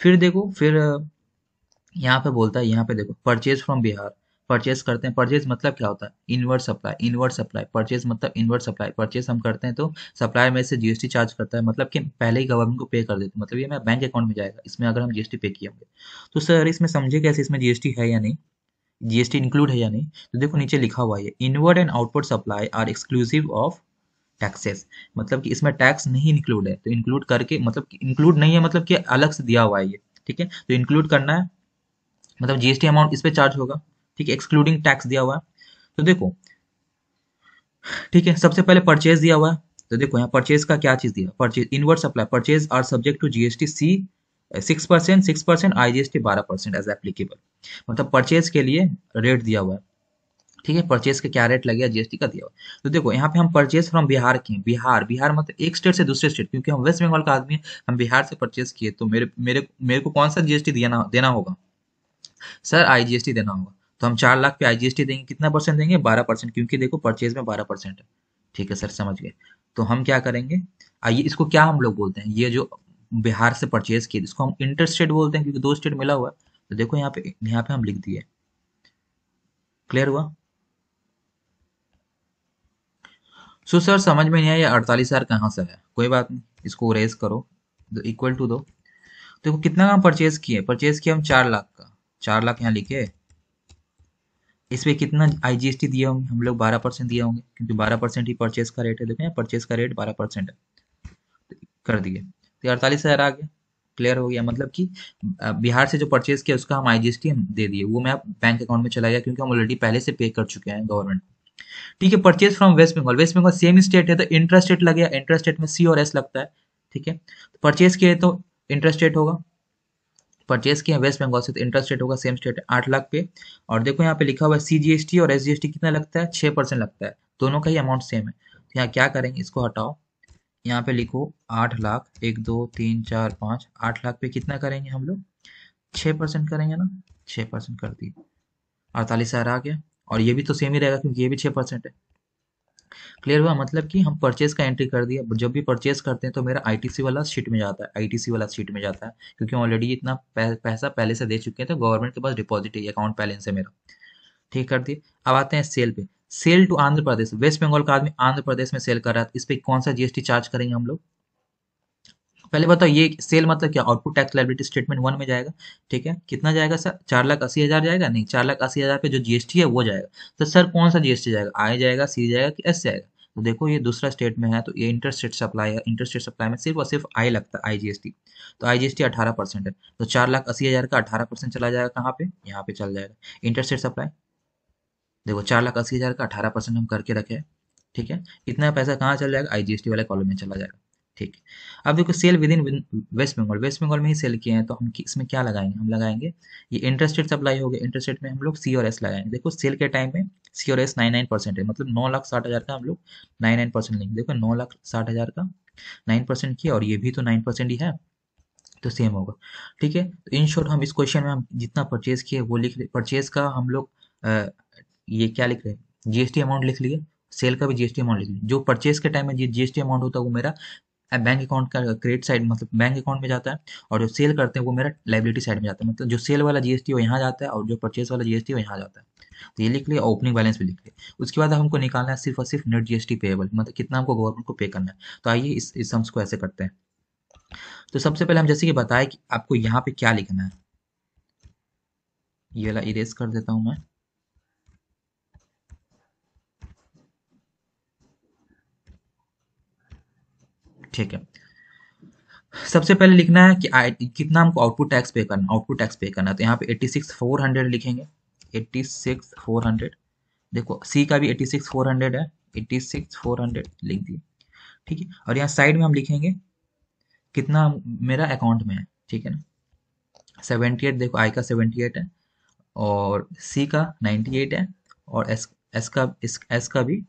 फिर देखो, फिर यहाँ पे बोलता है, यहाँ पे देखो, परचेज फ्रॉम बिहार, परचेज करते हैं, परचेज मतलब क्या होता है, इनवर्ड सप्लाई, परचेज मतलब इनवर्ड सप्लाई, परचेज हम करते हैं तो सप्लाई में से जीएसटी चार्ज करता है, मतलब कि पहले ही गवर्नमेंट को पे कर देते हैं, मतलब ये मेरा बैंक अकाउंट में जाएगा, इसमें अगर हम जीएसटी पे किए होंगे। तो सर इसमें समझे कैसे, इसमें जीएसटी है या नहीं, जीएसटी इंक्लूड है या नहीं, तो देखो नीचे लिखा हुआ है, inward and outward supply are exclusive of taxes, मतलब कि इसमें टैक्स नहीं इंक्लूड है, तो इंक्लूड करके, मतलब इंक्लूड नहीं है, मतलब कि अलग से दिया हुआ है ये। ठीक है, तो इंक्लूड करना है, मतलब जीएसटी अमाउंट इस पे चार्ज होगा, ठीक है, एक्सक्लूडिंग टैक्स दिया हुआ है। तो देखो, ठीक है, सबसे पहले परचेज दिया हुआ है। तो देखो यहाँ परचेज का क्या चीज दिया, purchase inward supply, purchase are subject to GST C 6%, IGST 12% as applicable. मतलब परचेज के लिए रेट दिया हुआ है, ठीक है, परचेज का क्या रेट लगेगा जीएसटी का दिया हुआ है। तो देखो यहाँ पे हम परचेज फ्रॉम बिहार किए, बिहार बिहार मतलब एक स्टेट से दूसरे स्टेट, क्योंकि हम वेस्ट बंगाल का आदमी हैं, हम बिहार से परचेज किए, तो मेरे मेरे मेरे को कौन सा जीएसटी देना देना होगा, सर आईजीएसटी देना होगा। तो हम 4 लाख पे आईजीएसटी देंगे, कितना परसेंट देंगे, 12%, क्योंकि देखो परचेज में 12% है। ठीक है सर, समझ गए। तो हम क्या करेंगे, आइए इसको क्या हम लोग बोलते हैं, ये जो बिहार से परचेज किए इसको हम इंटर स्टेट बोलते हैं, क्योंकि दो स्टेट मिला हुआ है। तो देखो यहाँ पे हम लिख दिए, क्लियर हुआ। सो सर समझ में नहीं आया 48,000 कहाँ से है, कोई बात नहीं, इसको रेज करो, इक्वल टू दो। देखो कितना हम परचेज किए हम 4 लाख का, 4 लाख यहाँ लिखे, इस पे कितना आईजीएसटी दिए होंगे हम लोग, 12% दिए होंगे, क्योंकि 12% ही परचेज का रेट है। देखो यहाँ परचेज का रेट 12% है, कर दिए, तो 48,000 आ गया। क्लियर हो गया, मतलब कि बिहार से जो परचेज किया उसका हम आईजीएसटी हम दे दिए, वो मैं बैंक अकाउंट में चला गया, क्योंकि हम ऑलरेडी पहले से पे कर चुके हैं गवर्नमेंट। ठीक है, purchase from West Bengal, West Bengal same state है तो इंट्रा स्टेट लगेगा, इंट्रा स्टेट में सी और एस लगता है। ठीक है, तो परचेज किए तो इंट्रा स्टेट होगा, परचेज किए वेस्ट बंगाल से तो इंटरेस्ट रेट होगा सेम स्टेट है, 8 लाख पे। और देखो यहाँ पे लिखा हुआ है सीजीएसटी और एसजीएसटी कितना लगता है, 6% लगता है, दोनों का ही अमाउंट सेम है। तो यहाँ क्या करेंगे, इसको हटाओ, यहाँ पे लिखो 8 लाख, 1 2 3 4 5, 8 लाख पे कितना करेंगे हम लोग, 6% करेंगे ना, 6% कर दिए, 48,000 आ गया। और ये भी तो सेम ही रहेगा, क्योंकि ये भी 6% है। क्लियर हुआ, मतलब कि हम परचेज का एंट्री कर दिया, जब भी परचेज करते हैं तो मेरा आईटीसी वाला शीट में जाता है, आईटीसी वाला शीट में जाता है, क्योंकि ऑलरेडी इतना पैसा पहले से दे चुके हैं, तो गवर्नमेंट के पास डिपॉजिट है, अकाउंट बैलेंस है मेरा। ठीक कर दिए। अब आते हैं सेल पे, सेल टू आंध्र प्रदेश, वेस्ट बंगाल का आदमी आंध्र प्रदेश में सेल कर रहा है, इस पे कौन सा जीएसटी चार्ज करेंगे हम लोग, पहले बताओ, ये सेल मतलब क्या, आउटपुट टैक्स लायबिलिटी स्टेटमेंट 1 में जाएगा। ठीक है, कितना जाएगा सर, 4,80,000 जाएगा, नहीं 4,80,000 पे जो जीएसटी है वो जाएगा। तो सर कौन सा जीएसटी जाएगा, आई जाएगा, सी जाएगा कि एस जाएगा। तो देखो ये दूसरा स्टेट में है, तो ये इंटर स्टेट सप्लाई है, इंटर स्टेट सप्लाई में सिर्फ और सिर्फ आई लगता है, आईजीएसटी। तो आईजीएसटी 18% है, तो 4,80,000 का 18% चला जाएगा कहाँ पे, यहाँ पे चल जाएगा इंटर स्टेट सप्लाई। देखो 4,80,000 का 18% हम करके रखे हैं। ठीक है, इतना पैसा कहाँ चल जाएगा, आईजीएसटी वाले कॉलम में चला जाएगा। ठीक है, अब देखो sale within West Bengal, West Bengal में ही सेल किए हैं, तो हम इसमें क्या लगाएंगे, हम लगाएंगे ये इंटरेस्टेड सप्लाई हो गया, इंटरेस्टेड में हम लोग सी और एस लगाएंगे। देखो सेल के टाइम में सी और एस 99% है, मतलब 9,60,000 का हम लोग 99% लेंगे। देखो 9,60,000 का 9% किया, और ये भी तो 9% ही है, तो सेम होगा। ठीक है, तो इन शॉर्ट हम इस क्वेश्चन में हम जितना परचेज किए वो लिख, परचेज का हम लोग ये क्या लिख रहे हैं, जीएसटी अमाउंट लिख लिए, सेल का भी जीएसटी अमाउंट लिख लिए। जो परचेज के टाइम में जीएसटी अमाउंट होता है वो मेरा बैंक अकाउंट का क्रेडिट साइड, मतलब बैंक अकाउंट में जाता है, और जो सेल करते हैं वो मेरा लाइबिलिटी साइड में जाता है, मतलब जो सेल वाला जीएसटी वो यहाँ जाता है, और जो परचेज वाला जीएसटी वो यहाँ जाता है। तो ये लिख लिया, ओपनिंग बैलेंस भी लिख लिया। उसके बाद हमको निकालना है सिर्फ और सिर्फ नेट जीएसटी पेएबल, मतलब कितना हमको गवर्नमेंट को पे करना है। तो आइए इस सम्स को ऐसे करते हैं। तो सबसे पहले हम जैसे कि बताया कि आपको यहाँ पे क्या लिखना है, ये वाला इरेज कर देता हूँ मैं। ठीक है, सबसे पहले लिखना है कि कितना हमको आउटपुट टैक्स पे करना, आउटपुट टैक्स पे करना है। तो यहाँ पे 86,400 लिखेंगे, 86,400। देखो सी का भी 86,400 है, 86,400 लिख दिए। ठीक है, और यहाँ साइड में हम लिखेंगे कितना मेरा अकाउंट में है, ठीक है ना, 78, देखो आई का 78 है, और सी का 98 है, और एस का भी,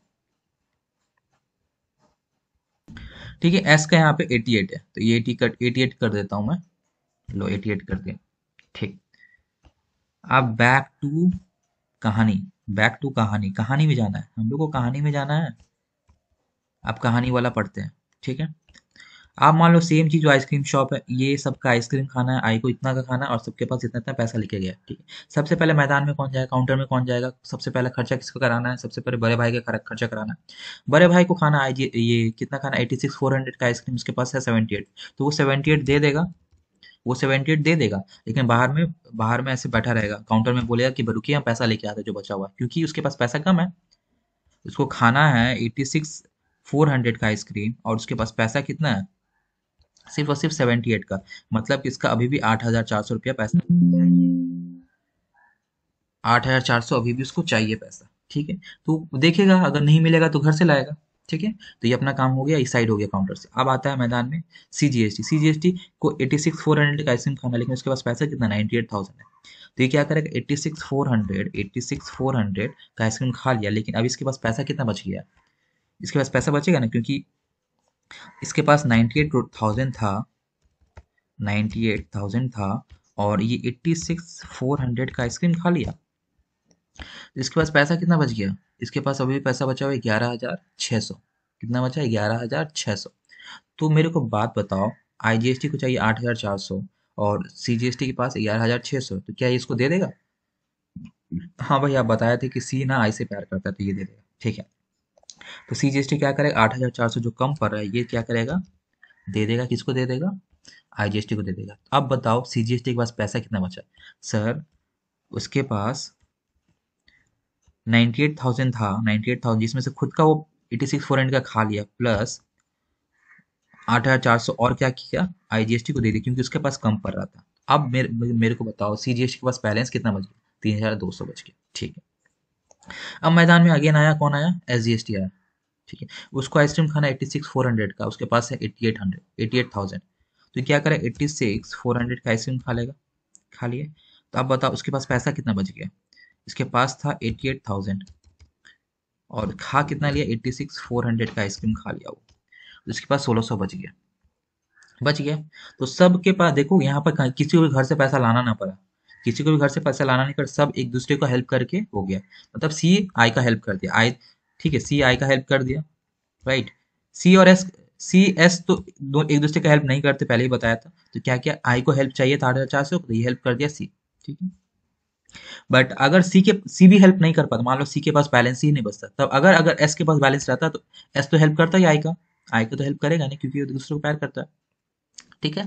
ठीक है, एस का यहाँ पे 88 है, तो ये 88 कर देता हूँ मैं, लो 88 कर दिया। ठीक, अब बैक टू कहानी, बैक टू कहानी, कहानी में जाना है हम लोग को, कहानी में जाना है। आप कहानी वाला पढ़ते हैं, ठीक है। आप मान लो सेम चीज जो आइसक्रीम शॉप है, ये सबका आइसक्रीम खाना है, आई को इतना का खाना है, और सबके पास इतना इतना पैसा लिखे गया है, ठीक है। सबसे पहले मैदान में कौन जाएगा, काउंटर में कौन जाएगा, सबसे पहले खर्चा किसको कराना है, सबसे पहले बड़े भाई का खर्चा कराना है। बड़े भाई को खाना आई ये कितना खाना, 86,400 का आइसक्रीम, उसके पास है 78, तो वो 78 दे देगा, वो 78 दे देगा। लेकिन बाहर में ऐसे बैठा रहेगा, काउंटर में बोलेगा कि रुकिए हम पैसा लेके आते हैं जो बचा हुआ है", क्योंकि उसके पास पैसा कम है, उसको खाना है 86,400 का आइसक्रीम, और उसके पास पैसा कितना है, सिर्फ और सिर्फ 78 का, मतलब कि इसका अभी भी 8,400 रुपया पैसा चाहिए। 8,400 अभी भी उसको चाहिए पैसा, ठीक है। तो देखेगा, अगर नहीं मिलेगा तो घर से लाएगा, ठीक है। तो ये अपना काम हो गया, इस साइड हो गया काउंटर से। अब आता है मैदान में सीजीएसटी। सीजीएसटी को 86,400 का आइसक्रीम खाना, लेकिन उसके पास पैसा कितना, 98,000 है। तो ये क्या करेगा, 86,400 का आइसक्रीम खा लिया, लेकिन अब इसके पास पैसा कितना बच गया, इसके पास पैसा बचेगा ना, क्योंकि इसके पास 98,000 था, 98,000 था, और ये 86,400 का आइसक्रीम खा लिया। तो इसके पास पैसा कितना बच गया, इसके पास अभी भी पैसा बचा हुआ है 11,600। कितना बचा है, 11,600। तो मेरे को बात बताओ, आईजीएसटी को चाहिए 8,400 और सीजीएसटी के पास 11,600, तो क्या ये इसको दे देगा? हाँ भाई, आप बताए थे कि सी ना आई से प्यार करता है, तो ये दे देगा, ठीक है। तो सीजीएसटी क्या करेगा, 8,400 जो कम पड़ रहा है ये क्या करेगा, दे देगा। किसको दे देगा, आईजीएसटी को दे देगा। अब बताओ सीजीएसटी के पास पैसा कितना बचा? सर, उसके पास 98,000 था, 98,000 जिसमें से खुद का वो 86,400 का खा लिया, प्लस 8,400 और क्या किया, आईजीएसटी को दे दिया, क्योंकि उसके पास कम पड़ रहा था। अब मेरे को बताओ सीजीएसटी के पास बैलेंस कितना बच गया, 3,200 बच गया, ठीक है। अब मैदान में अगेन आया, कौन आया, एसजीएसटी आया, ठीक है। उसको आइसक्रीम खाना 86,400 का, उसके पास है 88,000। तो क्या करे, 86,400 का आइसक्रीम खा लेगा, खा लिए। तो अब बताओ उसके पास पैसा कितना बच गया, इसके पास था 88,000 और खा कितना लिया, 86,400 का आइसक्रीम खा लिया वो, तो इसके पास 1,600 बच गया, बच गया। तो सबके पास देखो, यहाँ पर किसी को भी घर से पैसा लाना ना पड़ा, किसी को भी घर से पैसा लाना नहीं पड़ा, सब एक दूसरे को हेल्प करके हो गया। मतलब सी आई का हेल्प कर दिया, आई, ठीक है, सी आई का हेल्प कर दिया, राइट। सी और एस, सी एस तो दो एक दूसरे का हेल्प नहीं करते, पहले ही बताया था। तो क्या किया, आई को हेल्प चाहिए था 8,400, तो ये हेल्प कर दिया सी, ठीक है। बट अगर सी भी हेल्प नहीं कर पाता, मान लो सी के पास बैलेंस ही नहीं बचता, तब अगर अगर एस के पास बैलेंस रहता तो एस तो हेल्प करता ही आई का, आई को तो हेल्प करेगा नहीं, क्योंकि वो दूसरे को प्यार करता है, ठीक है।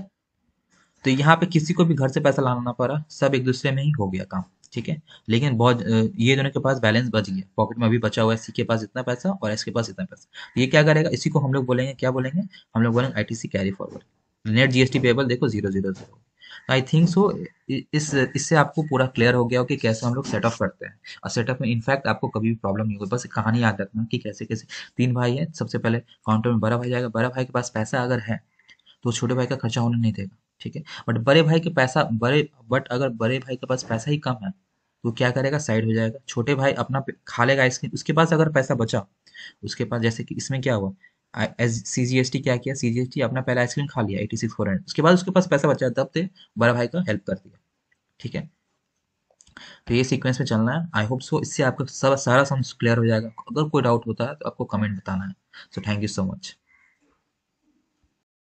तो यहाँ पे किसी को भी घर से पैसा लाना ना पड़ा, सब एक दूसरे में ही हो गया काम, ठीक है। लेकिन बहुत ये दोनों के पास बैलेंस बच गया, पॉकेट में अभी बचा हुआ है, सी के पास इतना पैसा और एस के पास इतना पैसा। तो ये क्या करेगा, इसी को हम लोग बोलेंगे, क्या बोलेंगे, हम लोग बोलेंगे ITC carry forward. Net GST payable देखो 000। आई थिंक सो इस इससे आपको पूरा क्लियर हो गया हो कि कैसे हम लोग सेटअप करते हैं। और सेटअप में इनफैक्ट आपको कभी भी प्रॉब्लम नहीं होगी, बस एक कहानी याद रखना कि कैसे कैसे तीन भाई हैं, सबसे पहले काउंटर में बड़ा भाई जाएगा, बड़ा भाई के पास पैसा अगर है तो छोटे भाई का खर्चा होने नहीं देगा, ठीक है। बट बड़े भाई के पैसा बड़े बट अगर बड़े भाई के पास पैसा ही कम है तो क्या करेगा, साइड हो जाएगा। छोटे भाई अपना खा लेगा आइसक्रीम, उसके पास अगर पैसा बचा, उसके पास जैसे कि इसमें क्या हुआ, सीजीएसटी क्या किया, सीजीएसटी अपना पहला आइसक्रीम खा लिया 86,400, उसके बाद उसके पास पैसा बचा, तब ते बड़ा भाई का हेल्प कर दिया, ठीक है। तो ये सीक्वेंस में चलना है। आई होप सो इससे आपका सब सारा समझ क्लियर हो जाएगा। अगर कोई डाउट होता है तो आपको कमेंट बताना है। So thank you so much.